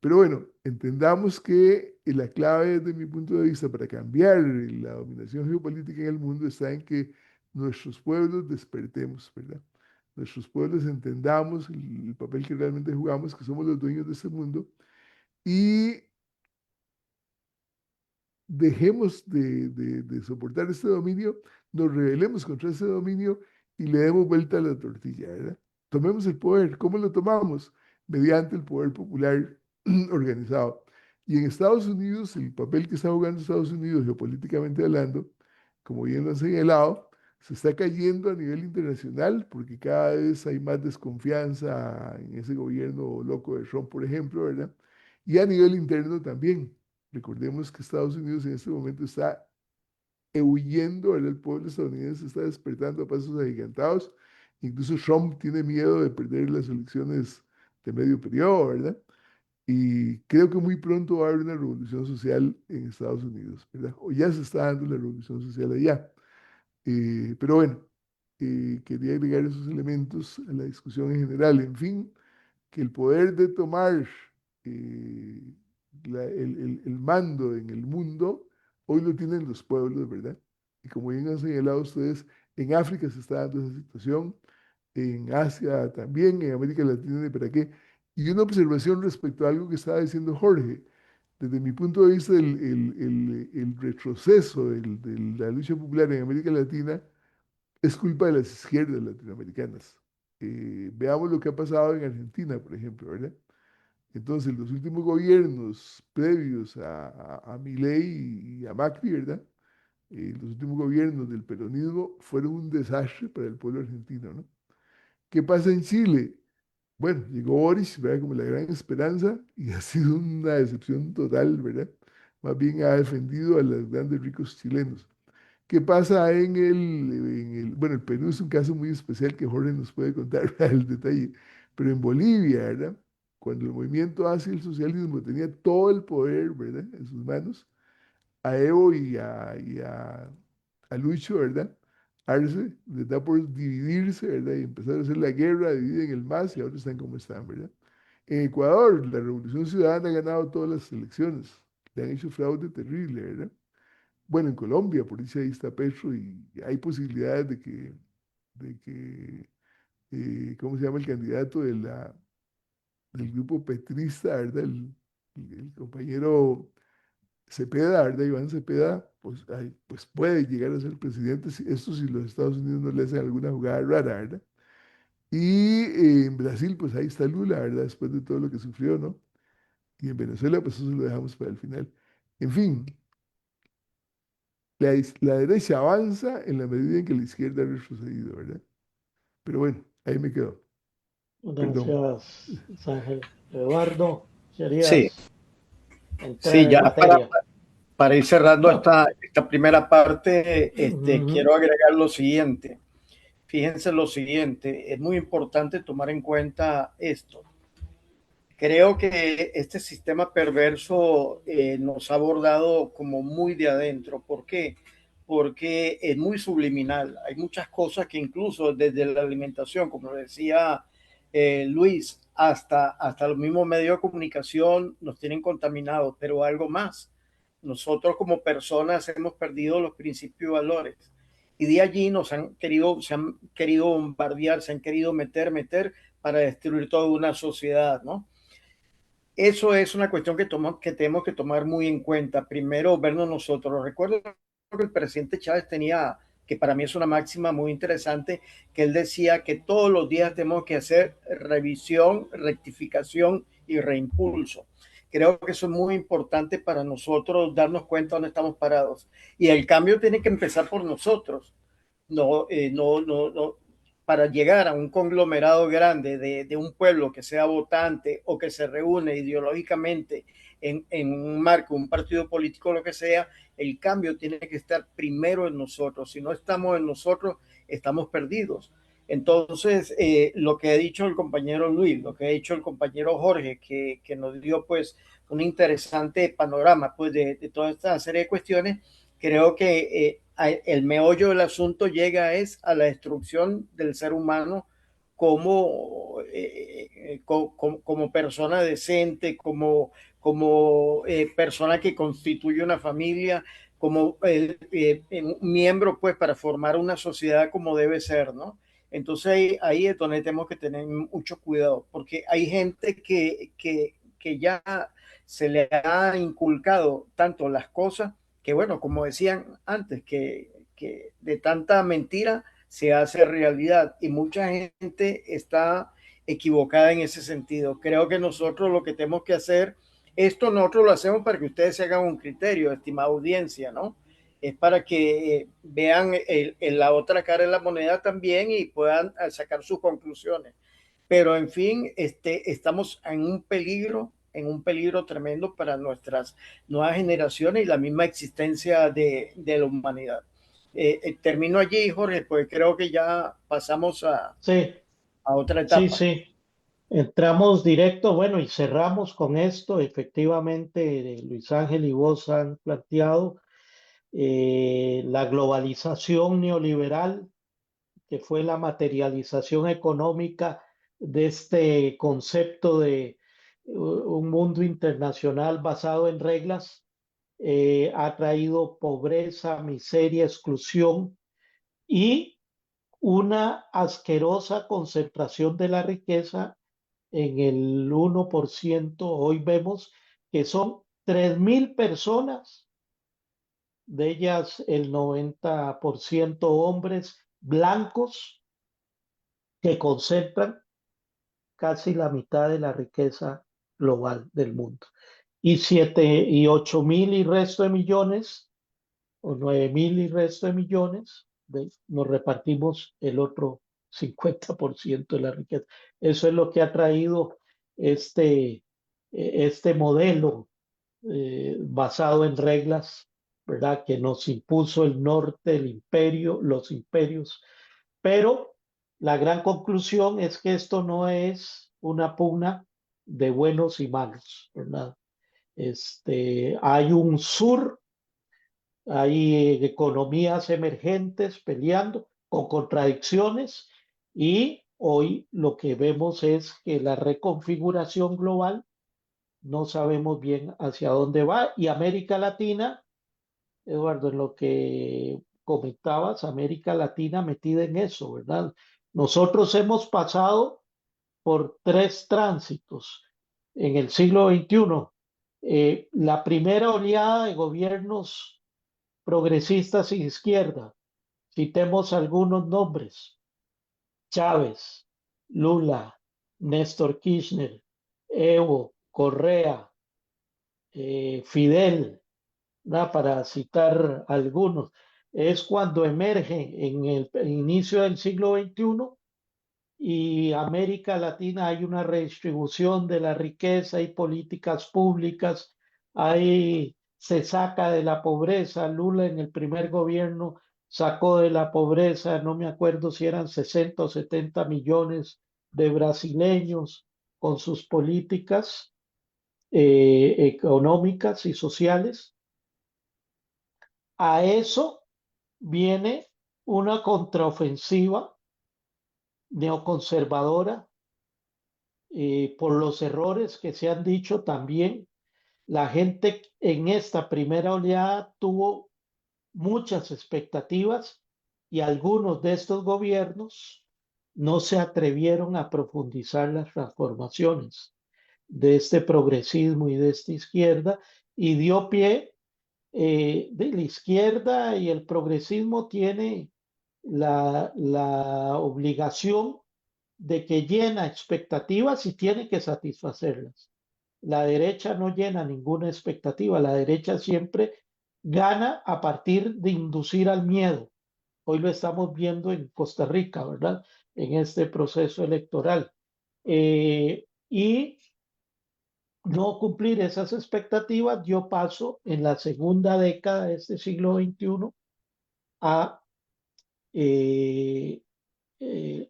Pero bueno, entendamos que la clave desde mi punto de vista para cambiar la dominación geopolítica en el mundo está en que nuestros pueblos despertemos, ¿verdad? Nuestros pueblos entendamos el papel que realmente jugamos, que somos los dueños de este mundo, y dejemos de soportar este dominio, nos rebelemos contra ese dominio y le demos vuelta a la tortilla, ¿verdad? Tomemos el poder. ¿Cómo lo tomamos? Mediante el poder popular organizado. Y en Estados Unidos, el papel que está jugando Estados Unidos geopolíticamente hablando, como bien lo han señalado, se está cayendo a nivel internacional porque cada vez hay más desconfianza en ese gobierno loco de Trump, por ejemplo, ¿verdad? Y a nivel interno también. Recordemos que Estados Unidos en este momento está huyendo, ¿verdad? El pueblo estadounidense está despertando a pasos agigantados. Incluso Trump tiene miedo de perder las elecciones de medio periodo, ¿verdad? Y creo que muy pronto va a haber una revolución social en Estados Unidos, ¿verdad? O ya se está dando la revolución social allá. Pero bueno, quería agregar esos elementos a la discusión en general. En fin, que el poder de tomar eh, el mando en el mundo, hoy lo tienen los pueblos, ¿verdad? Y como bien han señalado ustedes, en África se está dando esa situación, en Asia también, en América Latina, ¿de para qué? Y una observación respecto a algo que estaba diciendo Jorge. Desde mi punto de vista, el retroceso de la lucha popular en América Latina es culpa de las izquierdas latinoamericanas. Veamos lo que ha pasado en Argentina, por ejemplo, ¿verdad? Entonces, los últimos gobiernos previos a Milei y a Macri, ¿verdad? Los últimos gobiernos del peronismo fueron un desastre para el pueblo argentino, ¿no? ¿Qué pasa en Chile? Bueno, llegó Boris, ¿verdad? Como la gran esperanza y ha sido una decepción total, ¿verdad? Más bien ha defendido a los grandes ricos chilenos. ¿Qué pasa bueno, el Perú es un caso muy especial que Jorge nos puede contar el detalle, pero en Bolivia, ¿verdad? Cuando el movimiento hacia el socialismo tenía todo el poder, ¿verdad? En sus manos, a Evo a Lucho, ¿verdad? Arce les da por dividirse, ¿verdad? Y empezar a hacer la guerra, dividen el MAS y ahora están como están, ¿verdad? En Ecuador, la Revolución Ciudadana ha ganado todas las elecciones, le han hecho fraude terrible, ¿verdad? Bueno, en Colombia, por eso ahí está Petro y hay posibilidades de que ¿cómo se llama el candidato del grupo petrista, ¿verdad? El compañero Cepeda, ¿verdad? Iván Cepeda, pues, pues puede llegar a ser presidente, esto si los Estados Unidos no le hacen alguna jugada rara, ¿verdad? Y en Brasil, pues ahí está Lula, ¿verdad? Después de todo lo que sufrió, ¿no? Y en Venezuela, pues eso lo dejamos para el final. En fin, la derecha avanza en la medida en que la izquierda ha retrocedido, ¿verdad? Pero bueno, ahí me quedo. Perdón. Gracias, Ángel. Eduardo, Sí, querías entrar sí, en ya materia. para ir cerrando esta primera parte, Ujú. quiero agregar lo siguiente. Fíjense lo siguiente, es muy importante tomar en cuenta esto. Creo que este sistema perverso nos ha abordado como muy de adentro. ¿Por qué? Porque es muy subliminal. Hay muchas cosas que incluso desde la alimentación, como decía Luis, hasta los mismos medios de comunicación nos tienen contaminados, pero algo más. Nosotros como personas hemos perdido los principios y valores. Y de allí se han querido bombardear, se han querido meter para destruir toda una sociedad, ¿no? Eso es una cuestión que tenemos que tomar muy en cuenta. Primero, vernos nosotros. Recuerdo que el presidente Chávez tenía, que para mí es una máxima muy interesante, que él decía que todos los días tenemos que hacer revisión, rectificación y reimpulso. Creo que eso es muy importante para nosotros darnos cuenta dónde estamos parados. Y el cambio tiene que empezar por nosotros. No, para llegar a un conglomerado grande de un pueblo que sea votante o que se reúne ideológicamente en un marco, un partido político, lo que sea, el cambio tiene que estar primero en nosotros. Si no estamos en nosotros, estamos perdidos. Entonces, lo que ha dicho el compañero Luis, lo que ha dicho el compañero Jorge, que nos dio pues un interesante panorama pues de toda esta serie de cuestiones, creo que el meollo del asunto llega es a la destrucción del ser humano como persona decente, como persona que constituye una familia, como un miembro pues para formar una sociedad como debe ser, ¿no? Entonces ahí es donde tenemos que tener mucho cuidado, porque hay gente que ya se le ha inculcado tanto las cosas que bueno, como decían antes, que de tanta mentira se hace realidad y mucha gente está equivocada en ese sentido. Creo que nosotros lo que tenemos que hacer, esto nosotros lo hacemos para que ustedes se hagan un criterio, estimada audiencia, ¿no? Es para que vean la otra cara de la moneda también y puedan sacar sus conclusiones. Pero en fin, estamos en un peligro tremendo para nuestras nuevas generaciones y la misma existencia de la humanidad. Termino allí, Jorge, pues creo que ya pasamos Sí, a otra sí, etapa. sí. Entramos directo, bueno, y cerramos con esto. Efectivamente, Luis Ángel y vos han planteado la globalización neoliberal, que fue la materialización económica de este concepto de un mundo internacional basado en reglas, ha traído pobreza, miseria, exclusión y una asquerosa concentración de la riqueza en el 1%. Hoy vemos que son 3.000 personas, de ellas el 90% hombres blancos, que concentran casi la mitad de la riqueza global del mundo. Y 8.000 y resto de millones, o 9.000 y resto de millones, nos repartimos el otro 50% de la riqueza. Eso es lo que ha traído este, este modelo basado en reglas, ¿verdad? Que nos impuso el norte, el imperio, los imperios. Pero la gran conclusión es que esto no es una pugna de buenos y malos, ¿verdad? Hay un sur, hay economías emergentes peleando con contradicciones y hoy lo que vemos es que la reconfiguración global no sabemos bien hacia dónde va y América Latina, Eduardo, en lo que comentabas, América Latina metida en eso, ¿verdad? Nosotros hemos pasado por tres tránsitos en el siglo XXI. La primera oleada de gobiernos progresistas y de izquierda, citemos algunos nombres: Chávez, Lula, Néstor Kirchner, Evo, Correa, Fidel, ¿verdad? Para citar algunos. Es cuando emerge en el inicio del siglo XXI y América Latina hay una redistribución de la riqueza y políticas públicas, ahí se saca de la pobreza. Lula en el primer gobierno sacó de la pobreza, no me acuerdo si eran 60 o 70 millones de brasileños con sus políticas económicas y sociales. A eso viene una contraofensiva neoconservadora por los errores que se han dicho también. La gente en esta primera oleada tuvo muchas expectativas y algunos de estos gobiernos no se atrevieron a profundizar las transformaciones de este progresismo y de esta izquierda y dio pie de la izquierda y el progresismo tiene la obligación de que llena expectativas y tiene que satisfacerlas. La derecha no llena ninguna expectativa, la derecha siempre gana a partir de inducir al miedo. Hoy lo estamos viendo en Costa Rica, ¿verdad? En este proceso electoral. Y no cumplir esas expectativas dio paso en la segunda década de este siglo XXI a eh,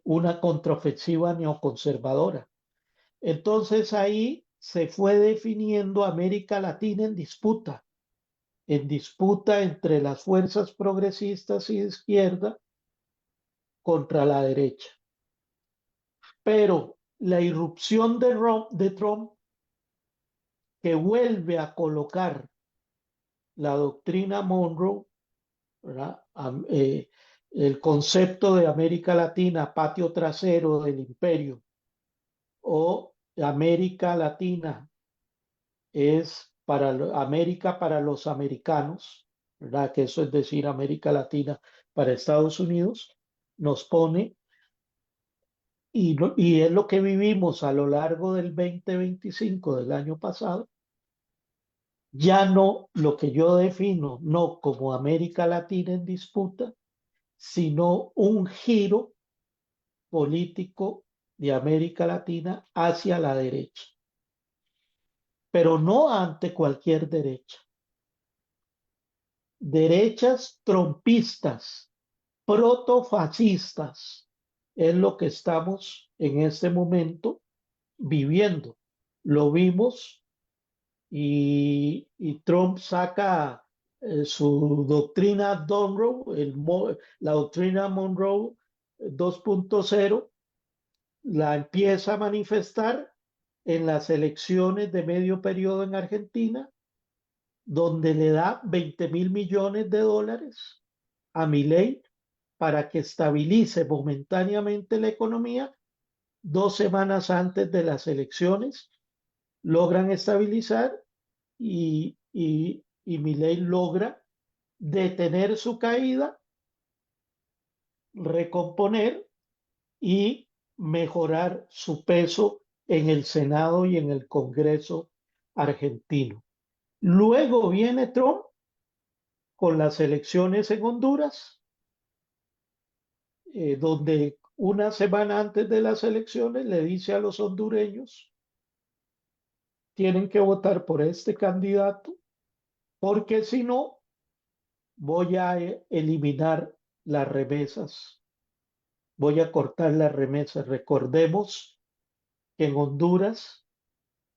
una contraofensiva neoconservadora. Entonces ahí se fue definiendo América Latina en disputa entre las fuerzas progresistas y de izquierda contra la derecha. Pero la irrupción de Trump, que vuelve a colocar la doctrina Monroe, ¿verdad? El concepto de América Latina, patio trasero del imperio, o América Latina es para América para los americanos, ¿verdad? Que eso es decir, América Latina para Estados Unidos, nos pone, y es lo que vivimos a lo largo del 2025 del año pasado, ya no lo que yo defino, no como América Latina en disputa, sino un giro político de América Latina hacia la derecha, pero no ante cualquier derecha. Derechas trompistas, protofascistas, es lo que estamos en este momento viviendo. Lo vimos y Trump saca su doctrina Monroe, la doctrina Monroe 2.0, la empieza a manifestar en las elecciones de medio periodo en Argentina, donde le da 20.000 millones de dólares a Milei para que estabilice momentáneamente la economía. 2 semanas antes de las elecciones logran estabilizar y Milei logra detener su caída, recomponer y mejorar su peso en el Senado y en el Congreso argentino. Luego viene Trump con las elecciones en Honduras, donde una semana antes de las elecciones le dice a los hondureños, tienen que votar por este candidato, porque si no, voy a eliminar las remesas, voy a cortar las remesas. Recordemos que en Honduras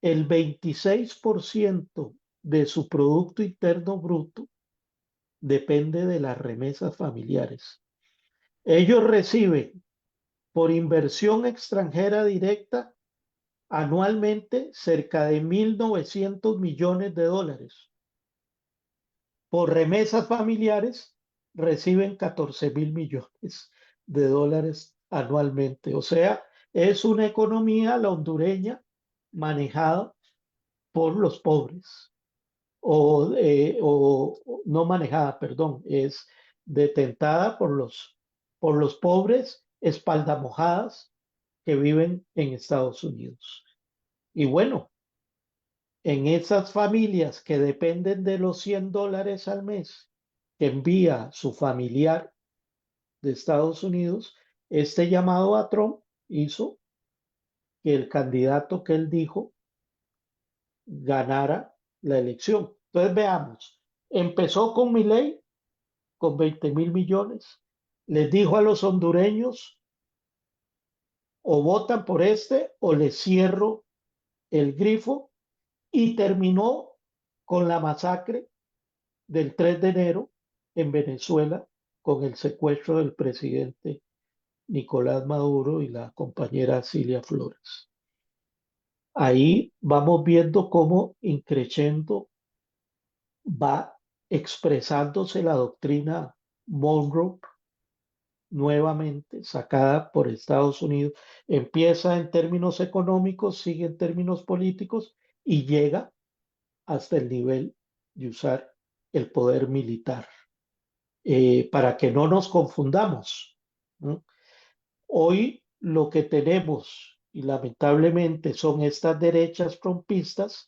el 26% de su Producto Interno Bruto depende de las remesas familiares. Ellos reciben por inversión extranjera directa anualmente cerca de 1.900 millones de dólares. Por remesas familiares reciben 14.000 millones de dólares anualmente. O sea, es una economía, la hondureña, manejada por los pobres. O no manejada, perdón, es detentada por los pobres espaldamojadas que viven en Estados Unidos. Y bueno, en esas familias que dependen de los $100 al mes que envía su familiar de Estados Unidos, este llamado a Trump hizo que el candidato que él dijo ganara la elección. Entonces veamos, empezó con Milei con 20.000 millones, les dijo a los hondureños o votan por este o les cierro el grifo, y terminó con la masacre del 3 de enero en Venezuela con el secuestro del presidente Nicolás Maduro y la compañera Cilia Flores. ahí vamos viendo cómo increciendo va expresándose la doctrina Monroe nuevamente sacada por Estados Unidos. Empieza en términos económicos, sigue en términos políticos y llega hasta el nivel de usar el poder militar. Para que no nos confundamos, ¿no? Hoy lo que tenemos, y lamentablemente son estas derechas trumpistas,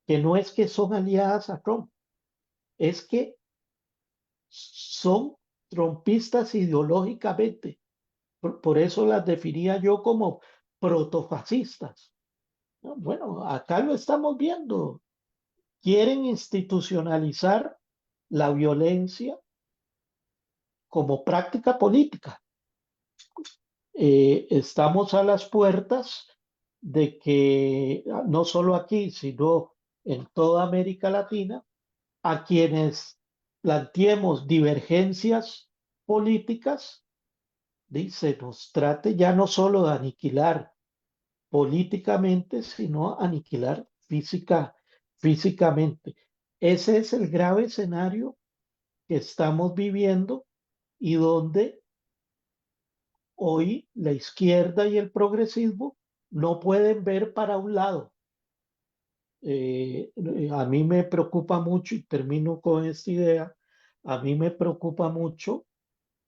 que no es que son aliadas a Trump, es que son trumpistas ideológicamente. Por eso las definía yo como protofascistas, ¿no? Bueno, acá lo estamos viendo. Quieren institucionalizar la violencia como práctica política. Estamos a las puertas de que no solo aquí, sino en toda América Latina, a quienes planteemos divergencias políticas, se nos trate ya no solo de aniquilar políticamente, sino aniquilar físicamente. Ese es el grave escenario que estamos viviendo y donde hoy la izquierda y el progresismo no pueden ver para un lado. A mí me preocupa mucho, y termino con esta idea, a mí me preocupa mucho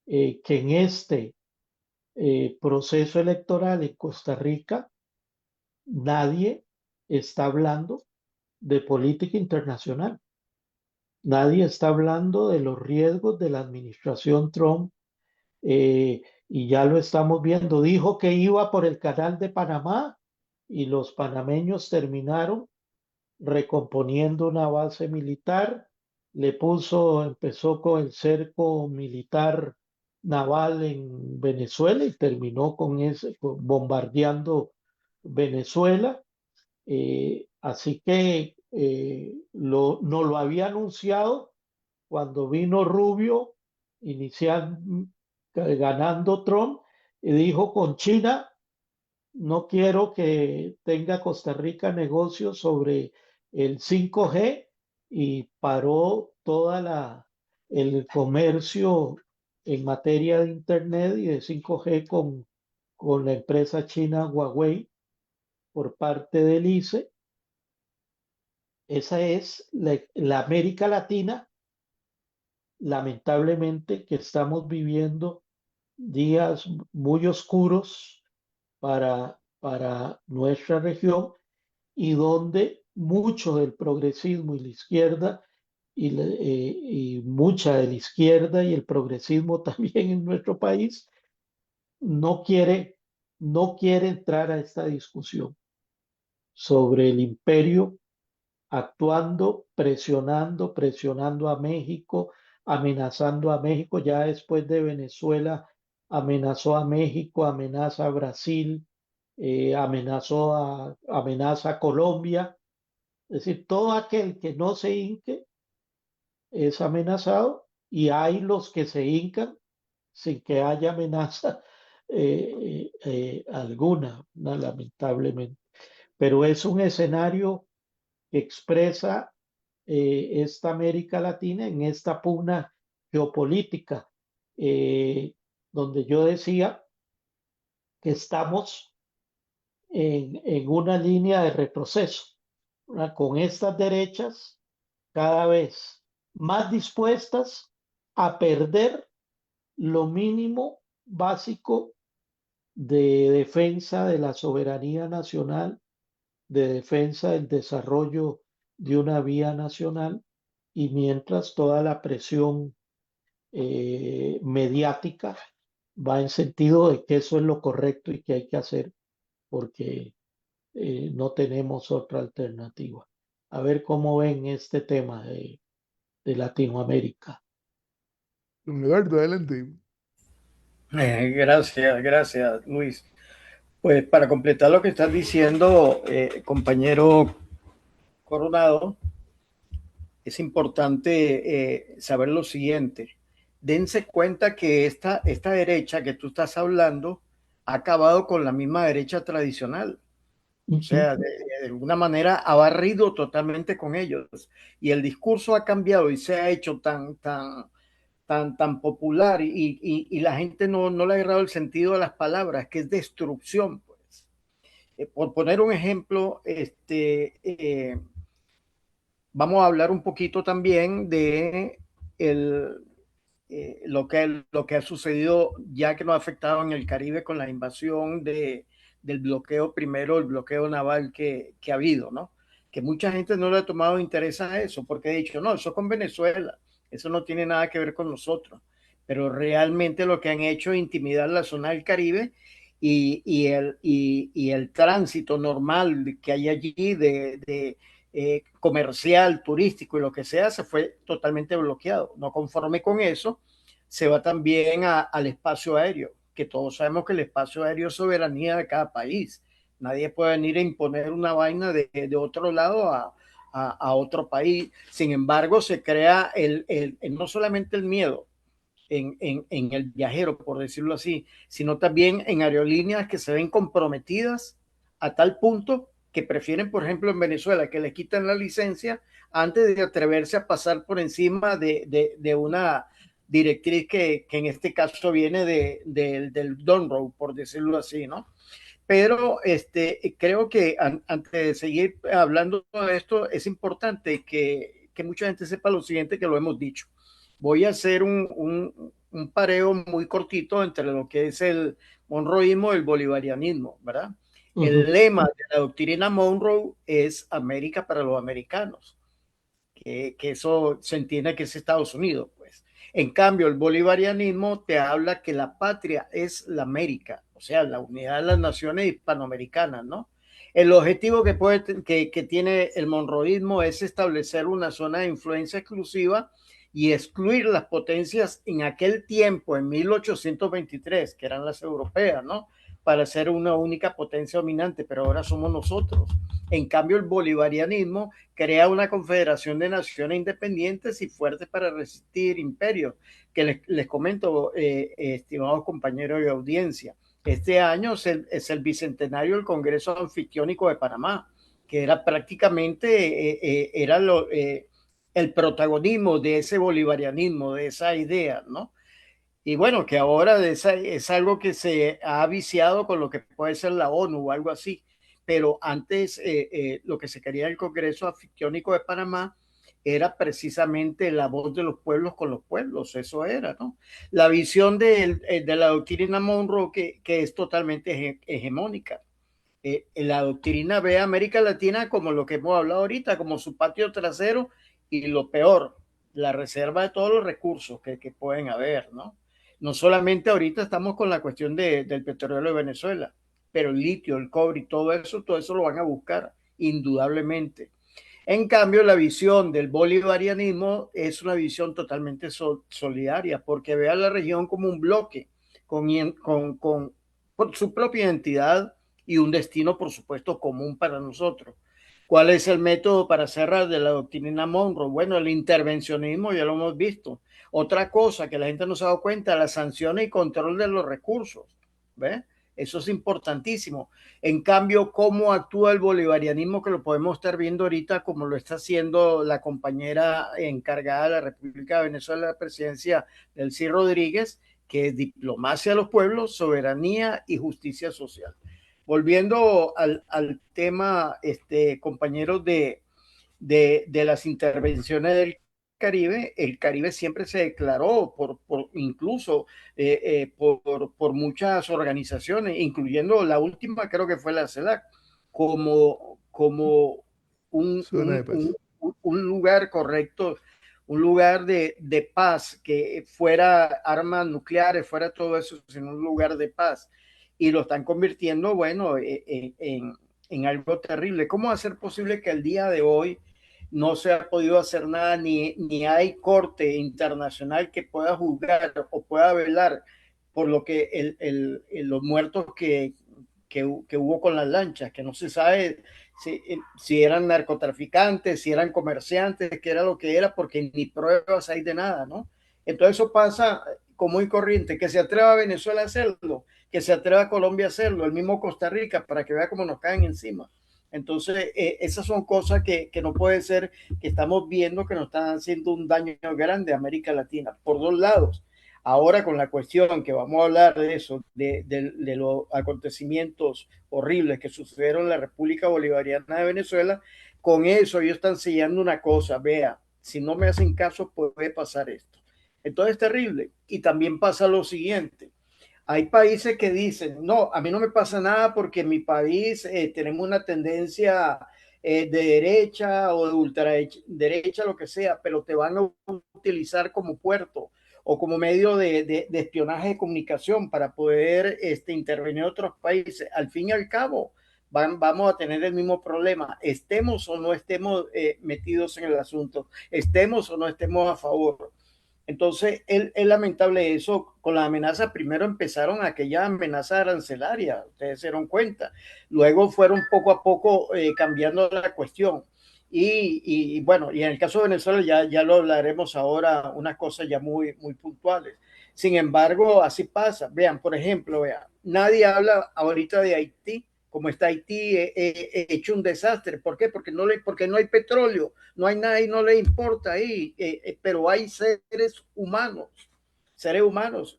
que en este proceso electoral en Costa Rica nadie está hablando de política internacional. Nadie está hablando de los riesgos de la administración Trump, y ya lo estamos viendo. Dijo que iba por el canal de Panamá y los panameños terminaron recomponiendo una base militar. Empezó con el cerco militar naval en Venezuela y terminó bombardeando Venezuela. Así que no lo había anunciado cuando vino Rubio, ganando Trump, y dijo con China, no quiero que tenga Costa Rica negocios sobre el 5G y paró el comercio en materia de Internet y de 5G con la empresa china Huawei por parte del ICE. Esa es la América Latina, lamentablemente, que estamos viviendo días muy oscuros para nuestra región y donde mucho del progresismo y la izquierda y mucha de la izquierda y el progresismo también en nuestro país no quiere, no quiere entrar a esta discusión sobre el imperio actuando, presionando a México, amenazando a México. Ya después de Venezuela, amenazó a México, amenaza a Brasil, amenaza a Colombia. Es decir, todo aquel que no se hinque es amenazado y hay los que se hincan sin que haya amenaza alguna, ¿no? Lamentablemente. Pero es un escenario que expresa esta América Latina en esta pugna geopolítica, eh, donde yo decía que estamos en una línea de retroceso, ¿verdad? Con estas derechas cada vez más dispuestas a perder lo mínimo básico de defensa de la soberanía nacional, de defensa del desarrollo de una vía nacional, y mientras toda la presión mediática va en sentido de que eso es lo correcto y que hay que hacer porque no tenemos otra alternativa. A ver cómo ven este tema de Latinoamérica. Don Eduardo, adelante. Gracias, Luis. Pues para completar lo que estás diciendo, compañero Coronado, es importante saber lo siguiente. Dense cuenta que esta derecha que tú estás hablando ha acabado con la misma derecha tradicional. O sea, de alguna manera ha barrido totalmente con ellos y el discurso ha cambiado y se ha hecho tan popular y la gente no le ha agarrado el sentido de las palabras, que es destrucción, pues. Por poner un ejemplo, vamos a hablar un poquito también de el, lo que ha sucedido ya que nos ha afectado en el Caribe con la invasión del bloqueo, primero el bloqueo naval que ha habido, ¿no? Que mucha gente no le ha tomado interés a eso porque ha dicho, no, eso con Venezuela, eso no tiene nada que ver con nosotros. Pero realmente lo que han hecho es intimidar la zona del Caribe y el tránsito normal que hay allí comercial, turístico y lo que sea, se fue totalmente bloqueado. No conforme con eso, se va también al espacio aéreo, que todos sabemos que el espacio aéreo es soberanía de cada país. Nadie puede venir a imponer una vaina de otro lado a otro país. Sin embargo, se crea no solamente el miedo en el viajero, por decirlo así, sino también en aerolíneas que se ven comprometidas a tal punto que prefieren, por ejemplo, en Venezuela, que le quitan la licencia antes de atreverse a pasar por encima de una directriz que en este caso viene del Don Road, por decirlo así, ¿no? Pero creo que antes de seguir hablando de esto, es importante que mucha gente sepa lo siguiente, que lo hemos dicho. Voy a hacer un pareo muy cortito entre lo que es el monroísmo y el bolivarianismo, ¿verdad? El lema de la doctrina Monroe es América para los americanos, que eso se entiende que es Estados Unidos, pues. En cambio, el bolivarianismo te habla que la patria es la América, o sea, la unidad de las naciones hispanoamericanas, ¿no? El objetivo que tiene el monroísmo es establecer una zona de influencia exclusiva y excluir las potencias en aquel tiempo, en 1823, que eran las europeas, ¿no? Para ser una única potencia dominante, pero ahora somos nosotros. En cambio, el bolivarianismo crea una confederación de naciones independientes y fuertes para resistir imperios, que les comento, estimados compañeros de audiencia. Este año es el bicentenario del Congreso Anfictiónico de Panamá, que era prácticamente el protagonismo de ese bolivarianismo, de esa idea, ¿no? Y bueno, que ahora es algo que se ha viciado con lo que puede ser la ONU o algo así. Pero antes lo que se quería en el Congreso Anfictiónico de Panamá era precisamente la voz de los pueblos con los pueblos, eso era, ¿no? La visión de la doctrina Monroe que es totalmente hegemónica. La doctrina ve a América Latina como lo que hemos hablado ahorita, como su patio trasero y lo peor, la reserva de todos los recursos que pueden haber, ¿no? No solamente ahorita estamos con la cuestión del petróleo de Venezuela, pero el litio, el cobre y todo eso lo van a buscar, indudablemente. En cambio, la visión del bolivarianismo es una visión totalmente solidaria, porque ve a la región como un bloque, con por su propia identidad y un destino, por supuesto, común para nosotros. ¿Cuál es el método para cerrar de la doctrina Monroe? Bueno, el intervencionismo ya lo hemos visto. Otra cosa que la gente no se ha dado cuenta, las sanciones y control de los recursos. ¿Ves? Eso es importantísimo. En cambio, ¿cómo actúa el bolivarianismo? Que lo podemos estar viendo ahorita, como lo está haciendo la compañera encargada de la República de Venezuela, la presidencia, Delcy Rodríguez, que es diplomacia de los pueblos, soberanía y justicia social. Volviendo al tema, compañeros, de las intervenciones del Caribe, el Caribe siempre se declaró incluso por muchas organizaciones, incluyendo la última, creo que fue la CELAC, como un, Zona de paz. un lugar correcto, un lugar de paz, que fuera armas nucleares, fuera todo eso, sino un lugar de paz. Y lo están convirtiendo, bueno, en algo terrible. ¿Cómo va a ser posible que el día de hoy no se ha podido hacer nada, ni hay corte internacional que pueda juzgar o pueda velar por lo que los muertos que hubo con las lanchas, que no se sabe si eran narcotraficantes, si eran comerciantes, qué era lo que era, porque ni pruebas hay de nada, ¿no? Entonces eso pasa como muy corriente, que se atreva a Venezuela a hacerlo, que se atreva a Colombia a hacerlo, el mismo Costa Rica, para que vea cómo nos caen encima. Entonces, esas son cosas que no puede ser, que estamos viendo que nos están haciendo un daño grande a América Latina, por dos lados. Ahora con la cuestión que vamos a hablar de eso, de los acontecimientos horribles que sucedieron en la República Bolivariana de Venezuela, con eso ellos están sellando una cosa, vea, si no me hacen caso puede pasar esto. Entonces es terrible. Y también pasa lo siguiente, hay países que dicen, no, a mí no me pasa nada porque en mi país tenemos una tendencia de derecha o de ultraderecha, lo que sea, pero te van a utilizar como puerto o como medio de espionaje de comunicación para poder intervenir en otros países. Al fin y al cabo, vamos a tener el mismo problema, estemos o no estemos metidos en el asunto, estemos o no estemos a favor. Entonces, es lamentable eso. Con las amenazas, primero empezaron aquellas amenazas arancelarias, ustedes se dieron cuenta. Luego fueron poco a poco cambiando la cuestión. Bueno, y en el caso de Venezuela ya lo hablaremos ahora, unas cosas ya muy puntuales. Sin embargo, así pasa. Vean, por ejemplo, vean, nadie habla ahorita de Haití, como está Haití hecho un desastre. ¿Por qué? Porque no hay petróleo, no hay nada y no le importa ahí, pero hay seres humanos,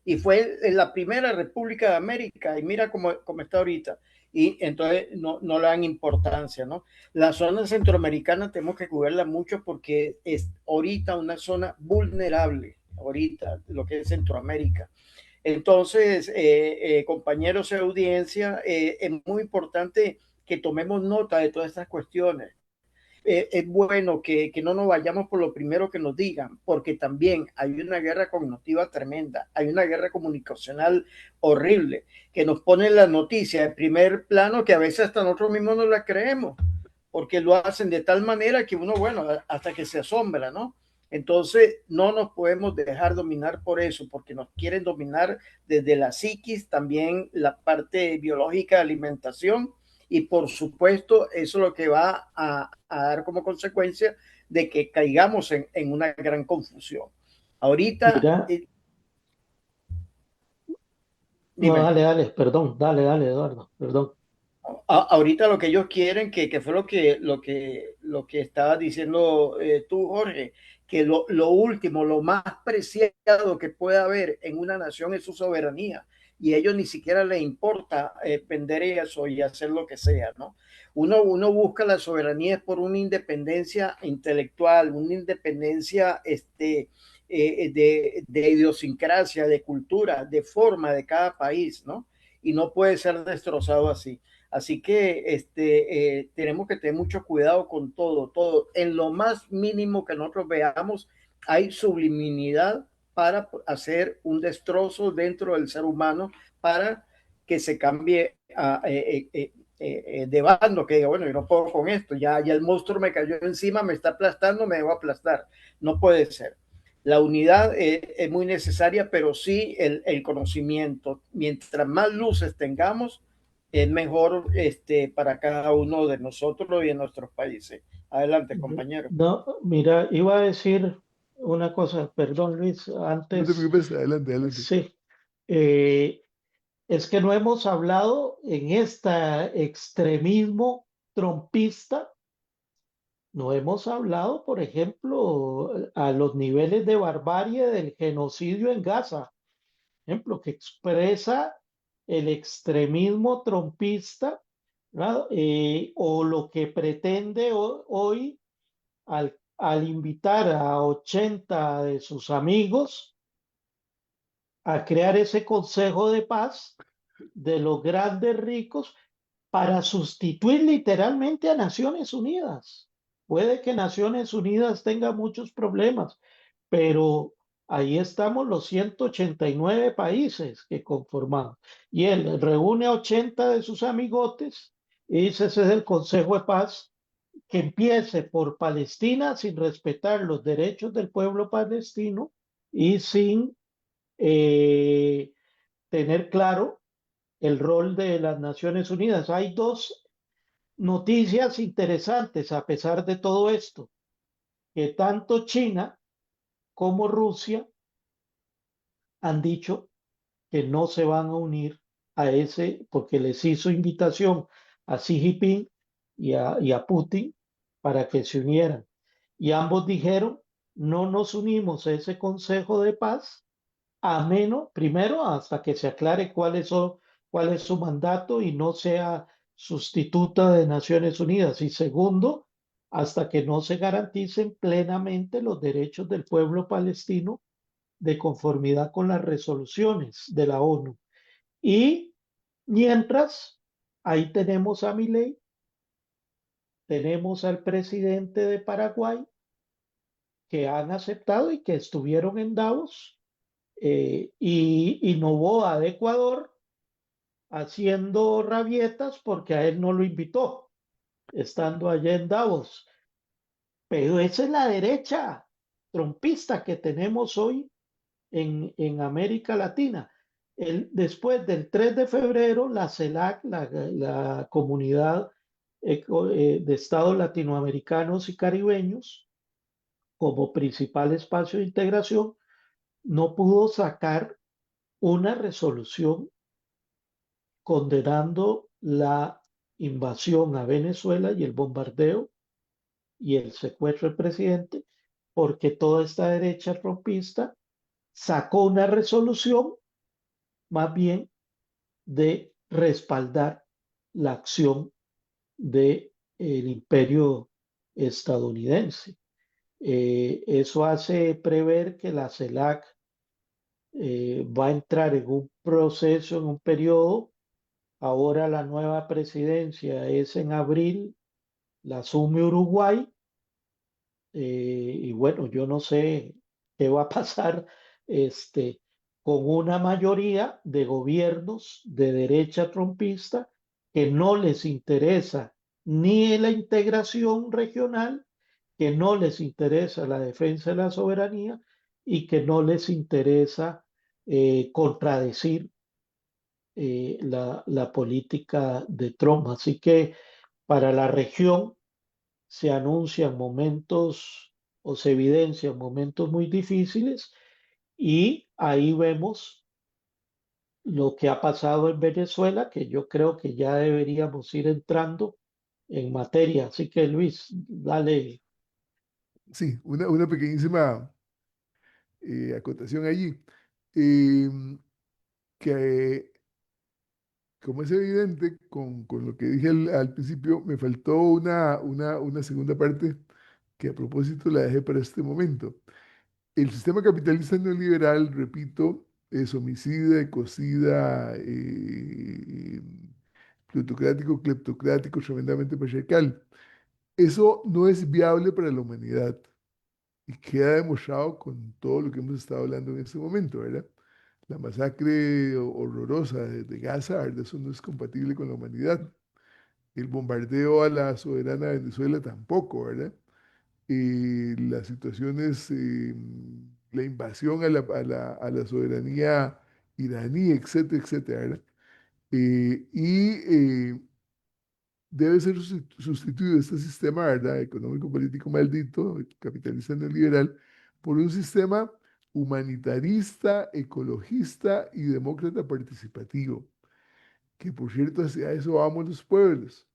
y fue en la primera República de América, y mira cómo está ahorita, y entonces no le dan importancia, ¿no? La zona centroamericana tenemos que cuidarla mucho porque es ahorita una zona vulnerable, ahorita lo que es Centroamérica. Entonces, compañeros de audiencia, es muy importante que tomemos nota de todas estas cuestiones. Es bueno que no nos vayamos por lo primero que nos digan, porque también hay una guerra cognitiva tremenda, hay una guerra comunicacional horrible, que nos pone la noticia de primer plano que a veces hasta nosotros mismos no la creemos, porque lo hacen de tal manera que uno, bueno, hasta que se asombra, ¿no? Entonces, no nos podemos dejar dominar por eso, porque nos quieren dominar desde la psiquis, también la parte biológica de alimentación, y por supuesto, eso es lo que va a dar como consecuencia de que caigamos en una gran confusión. Ahorita, Mira, no, dime. dale, perdón, dale, Eduardo, perdón. Ahorita lo que ellos quieren, que fue lo que estaba diciendo tú, Jorge, que lo último, lo más preciado que puede haber en una nación es su soberanía. Y a ellos ni siquiera les importa vender eso y hacer lo que sea, ¿no? Uno busca la soberanía por una independencia intelectual, una independencia de idiosincrasia, de cultura, de forma de cada país, ¿no? Y no puede ser destrozado así. Así que tenemos que tener mucho cuidado con todo. En lo más mínimo que nosotros veamos, hay subliminidad para hacer un destrozo dentro del ser humano para que se cambie de bando, que diga, bueno, yo no puedo con esto, ya el monstruo me cayó encima, me está aplastando, me va a aplastar. No puede ser. La unidad es muy necesaria, pero sí el conocimiento. Mientras más luces tengamos, es mejor para cada uno de nosotros y en nuestros países. Adelante, compañero. No, mira, iba a decir una cosa, perdón Luis, No te antes, preocupes, adelante, adelante. sí, eh, es que no hemos hablado en este extremismo trompista, no hemos hablado, por ejemplo, a los niveles de barbarie del genocidio en Gaza, ejemplo, que expresa el extremismo trompista, ¿verdad? O lo que pretende hoy al invitar a 80 de sus amigos a crear ese consejo de paz de los grandes ricos para sustituir literalmente a Naciones Unidas. Puede que Naciones Unidas tenga muchos problemas, pero ahí estamos los 189 países que conformamos. Y él reúne a 80 de sus amigotes y dice, ese es el Consejo de Paz, que empiece por Palestina sin respetar los derechos del pueblo palestino y sin eh, tener claro el rol de las Naciones Unidas. Hay dos noticias interesantes a pesar de todo esto, que tanto China como Rusia han dicho que no se van a unir a ese, porque les hizo invitación a Xi Jinping y a Putin para que se unieran. Y ambos dijeron, no nos unimos a ese Consejo de Paz a menos, primero, hasta que se aclare cuál es su mandato y no sea sustituta de Naciones Unidas. Y segundo, hasta que no se garanticen plenamente los derechos del pueblo palestino de conformidad con las resoluciones de la ONU. Y mientras, ahí tenemos a Milei, tenemos al presidente de Paraguay, que han aceptado y que estuvieron en Davos, y Noboa de Ecuador haciendo rabietas porque a él no lo invitó, estando allá en Davos. Pero esa es la derecha trompista que tenemos hoy en América Latina. Después del 3 de febrero, la CELAC, la Comunidad de Estados Latinoamericanos y Caribeños, como principal espacio de integración, no pudo sacar una resolución condenando la invasión a Venezuela y el bombardeo y el secuestro del presidente, porque toda esta derecha trompista sacó una resolución más bien de respaldar la acción del imperio estadounidense. Eso hace prever que la CELAC va a entrar en un proceso, en un periodo. Ahora la nueva presidencia es en abril, la asume Uruguay, y bueno, yo no sé qué va a pasar este, con una mayoría de gobiernos de derecha trompista que no les interesa ni la integración regional, que no les interesa la defensa de la soberanía y que no les interesa contradecir la política de Trump. Así que para la región se anuncian momentos o se evidencian momentos muy difíciles, y ahí vemos lo que ha pasado en Venezuela, que yo creo que ya deberíamos ir entrando en materia. Así que Luis, dale. Sí, una pequeñísima acotación allí. Em, que como es evidente, con lo que dije al principio, me faltó una segunda parte que a propósito la dejé para este momento. El sistema capitalista neoliberal, repito, es homicida, ecocida, plutocrático, cleptocrático, tremendamente patriarcal. Eso no es viable para la humanidad y queda demostrado con todo lo que hemos estado hablando en este momento, ¿verdad? La masacre horrorosa de Gaza, ¿verdad? Eso no es compatible con la humanidad. El bombardeo a la soberana Venezuela tampoco, ¿verdad? Las situaciones, la invasión a la soberanía iraní, etcétera, etcétera, ¿verdad? Debe ser sustituido este sistema, ¿verdad? Económico-político maldito, capitalista neoliberal, por un sistema humanitarista, ecologista y demócrata participativo, que por cierto hacia eso vamos los pueblos,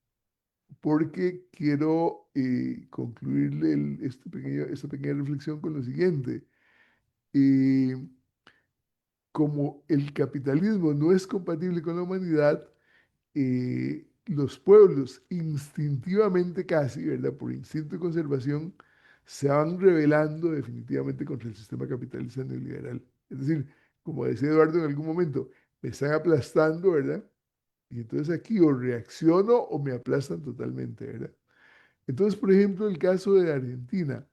porque quiero concluirle esta pequeña reflexión con lo siguiente. Eh, como el capitalismo no es compatible con la humanidad, los pueblos instintivamente casi, ¿verdad? Por instinto de conservación, se van rebelando definitivamente contra el sistema capitalista neoliberal. Es decir, como decía Eduardo en algún momento, me están aplastando, ¿verdad? Y entonces aquí o reacciono o me aplastan totalmente, ¿verdad? Entonces, por ejemplo, el caso de Argentina.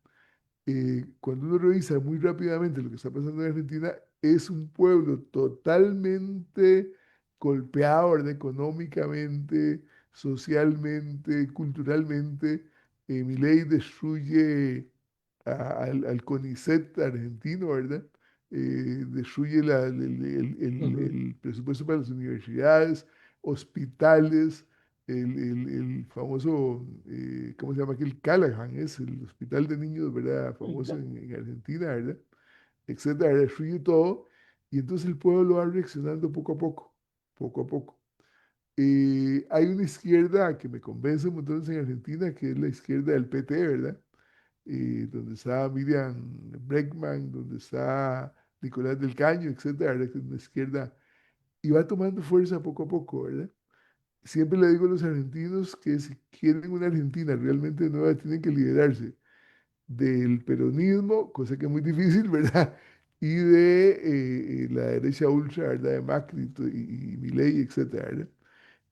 Cuando uno revisa muy rápidamente lo que está pasando en Argentina, es un pueblo totalmente golpeado, ¿verdad? Económicamente, socialmente, culturalmente. Milei destruye al CONICET argentino, ¿verdad? Destruye Ujú. el presupuesto para las universidades, hospitales, el famoso, ¿cómo se llama aquí? El Callahan, es el hospital de niños, ¿verdad? Famoso en Argentina, ¿verdad? Etcétera, destruye todo. Y entonces el pueblo va reaccionando poco a poco, poco a poco. Hay una izquierda que me convence un montón en Argentina, que es la izquierda del PT, ¿verdad? Donde está Miriam Bregman, donde está Nicolás del Caño, etcétera, ¿verdad? Que es una izquierda y va tomando fuerza poco a poco, ¿verdad? Siempre le digo a los argentinos que si quieren una Argentina realmente nueva, tienen que liberarse del peronismo, cosa que es muy difícil, ¿verdad? Y de la derecha ultra, ¿verdad? De Macri y Milei, etcétera, ¿verdad?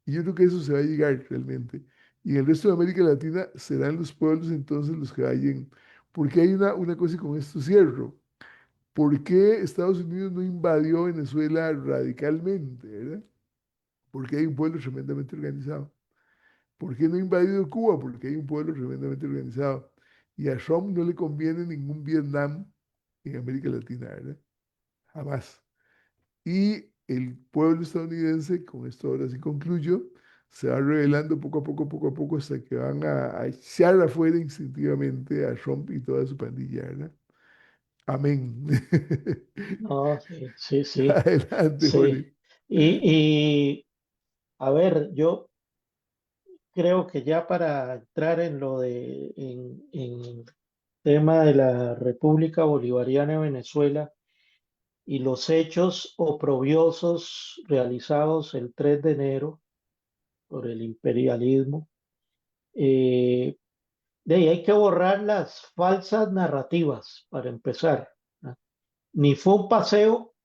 Y yo creo que eso se va a llegar realmente. Y en el resto de América Latina serán los pueblos entonces los que vayan, porque hay una cosa y con esto cierro. ¿Por qué Estados Unidos no invadió Venezuela radicalmente, ¿verdad? Porque hay un pueblo tremendamente organizado. ¿Por qué no ha invadido Cuba? Porque hay un pueblo tremendamente organizado. Y a Trump no le conviene ningún Vietnam en América Latina, ¿verdad? Jamás. Y el pueblo estadounidense, con esto ahora sí concluyo, se va revelando poco a poco, hasta que van a echar afuera instintivamente a Trump y toda su pandilla, ¿verdad? Amén. No, sí, sí, sí, Adelante, sí. Jorge. Y a ver, yo creo que ya para entrar en en el tema de la República Bolivariana de Venezuela y los hechos oprobiosos realizados el 3 de enero por el imperialismo, eh, de ahí hay que borrar las falsas narrativas para empezar, ¿no? Ni fue un paseo,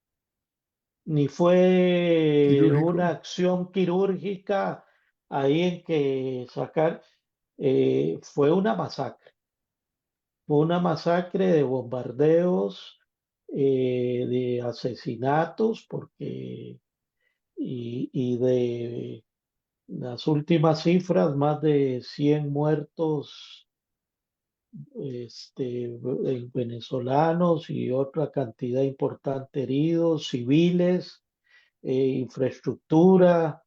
ni fue una Quirúrgico. acción quirúrgica ahí en que sacar, fue una masacre. Fue una masacre de bombardeos, de asesinatos, y de las últimas cifras, más de 100 muertos, venezolanos y otra cantidad importante heridos, civiles, infraestructura.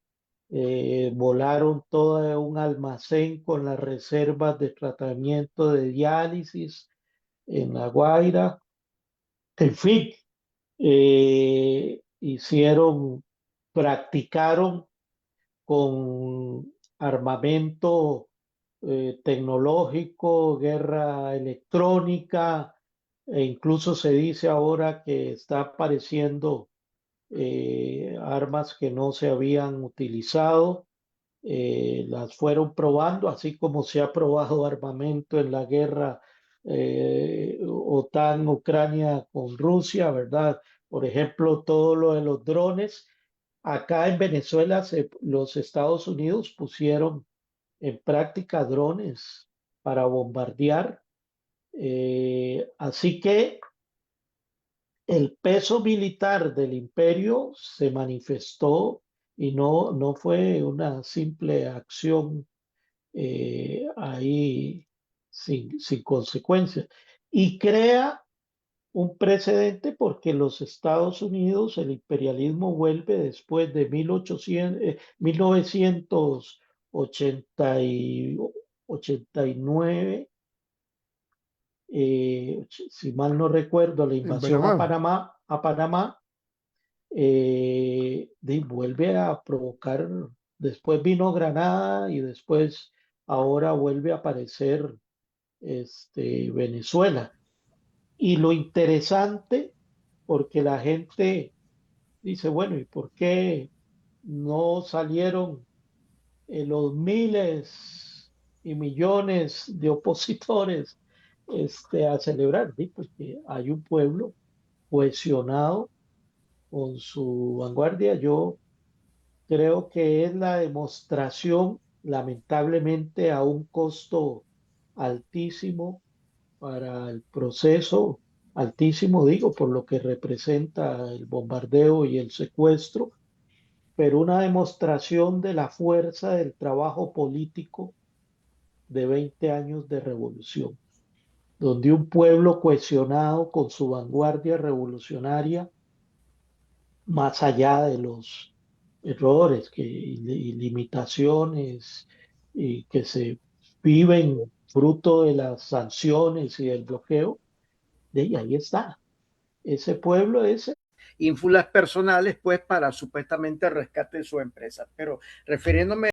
Volaron todo un almacén con las reservas de tratamiento de diálisis en La Guaira. En fin, hicieron, practicaron con armamento tecnológico, guerra electrónica, e incluso se dice ahora que está apareciendo armas que no se habían utilizado. Las fueron probando, así como se ha probado armamento en la guerra OTAN-Ucrania con Rusia, ¿verdad? Por ejemplo, todo lo de los drones. Acá en Venezuela los Estados Unidos pusieron en práctica drones para bombardear. Así que el peso militar del imperio se manifestó y no fue una simple acción ahí sin consecuencias. Y crea un precedente porque los Estados Unidos, el imperialismo vuelve después de 1989, si mal no recuerdo, la En invasión Panamá. A Panamá, vuelve a provocar, después vino Granada y después ahora vuelve a aparecer Venezuela. Y lo interesante, porque la gente dice, bueno, ¿y por qué no salieron los miles y millones de opositores a celebrar? Sí, porque hay un pueblo cohesionado con su vanguardia. Yo creo que es la demostración, lamentablemente, a un costo altísimo para el proceso, altísimo digo, por lo que representa el bombardeo y el secuestro, pero una demostración de la fuerza del trabajo político de 20 años de revolución, donde un pueblo cohesionado con su vanguardia revolucionaria, más allá de los errores y limitaciones y que se viven fruto de las sanciones y del bloqueo, de ahí está. Ese pueblo ese. ínfulas personales, pues para supuestamente rescate de su empresa. Pero refiriéndome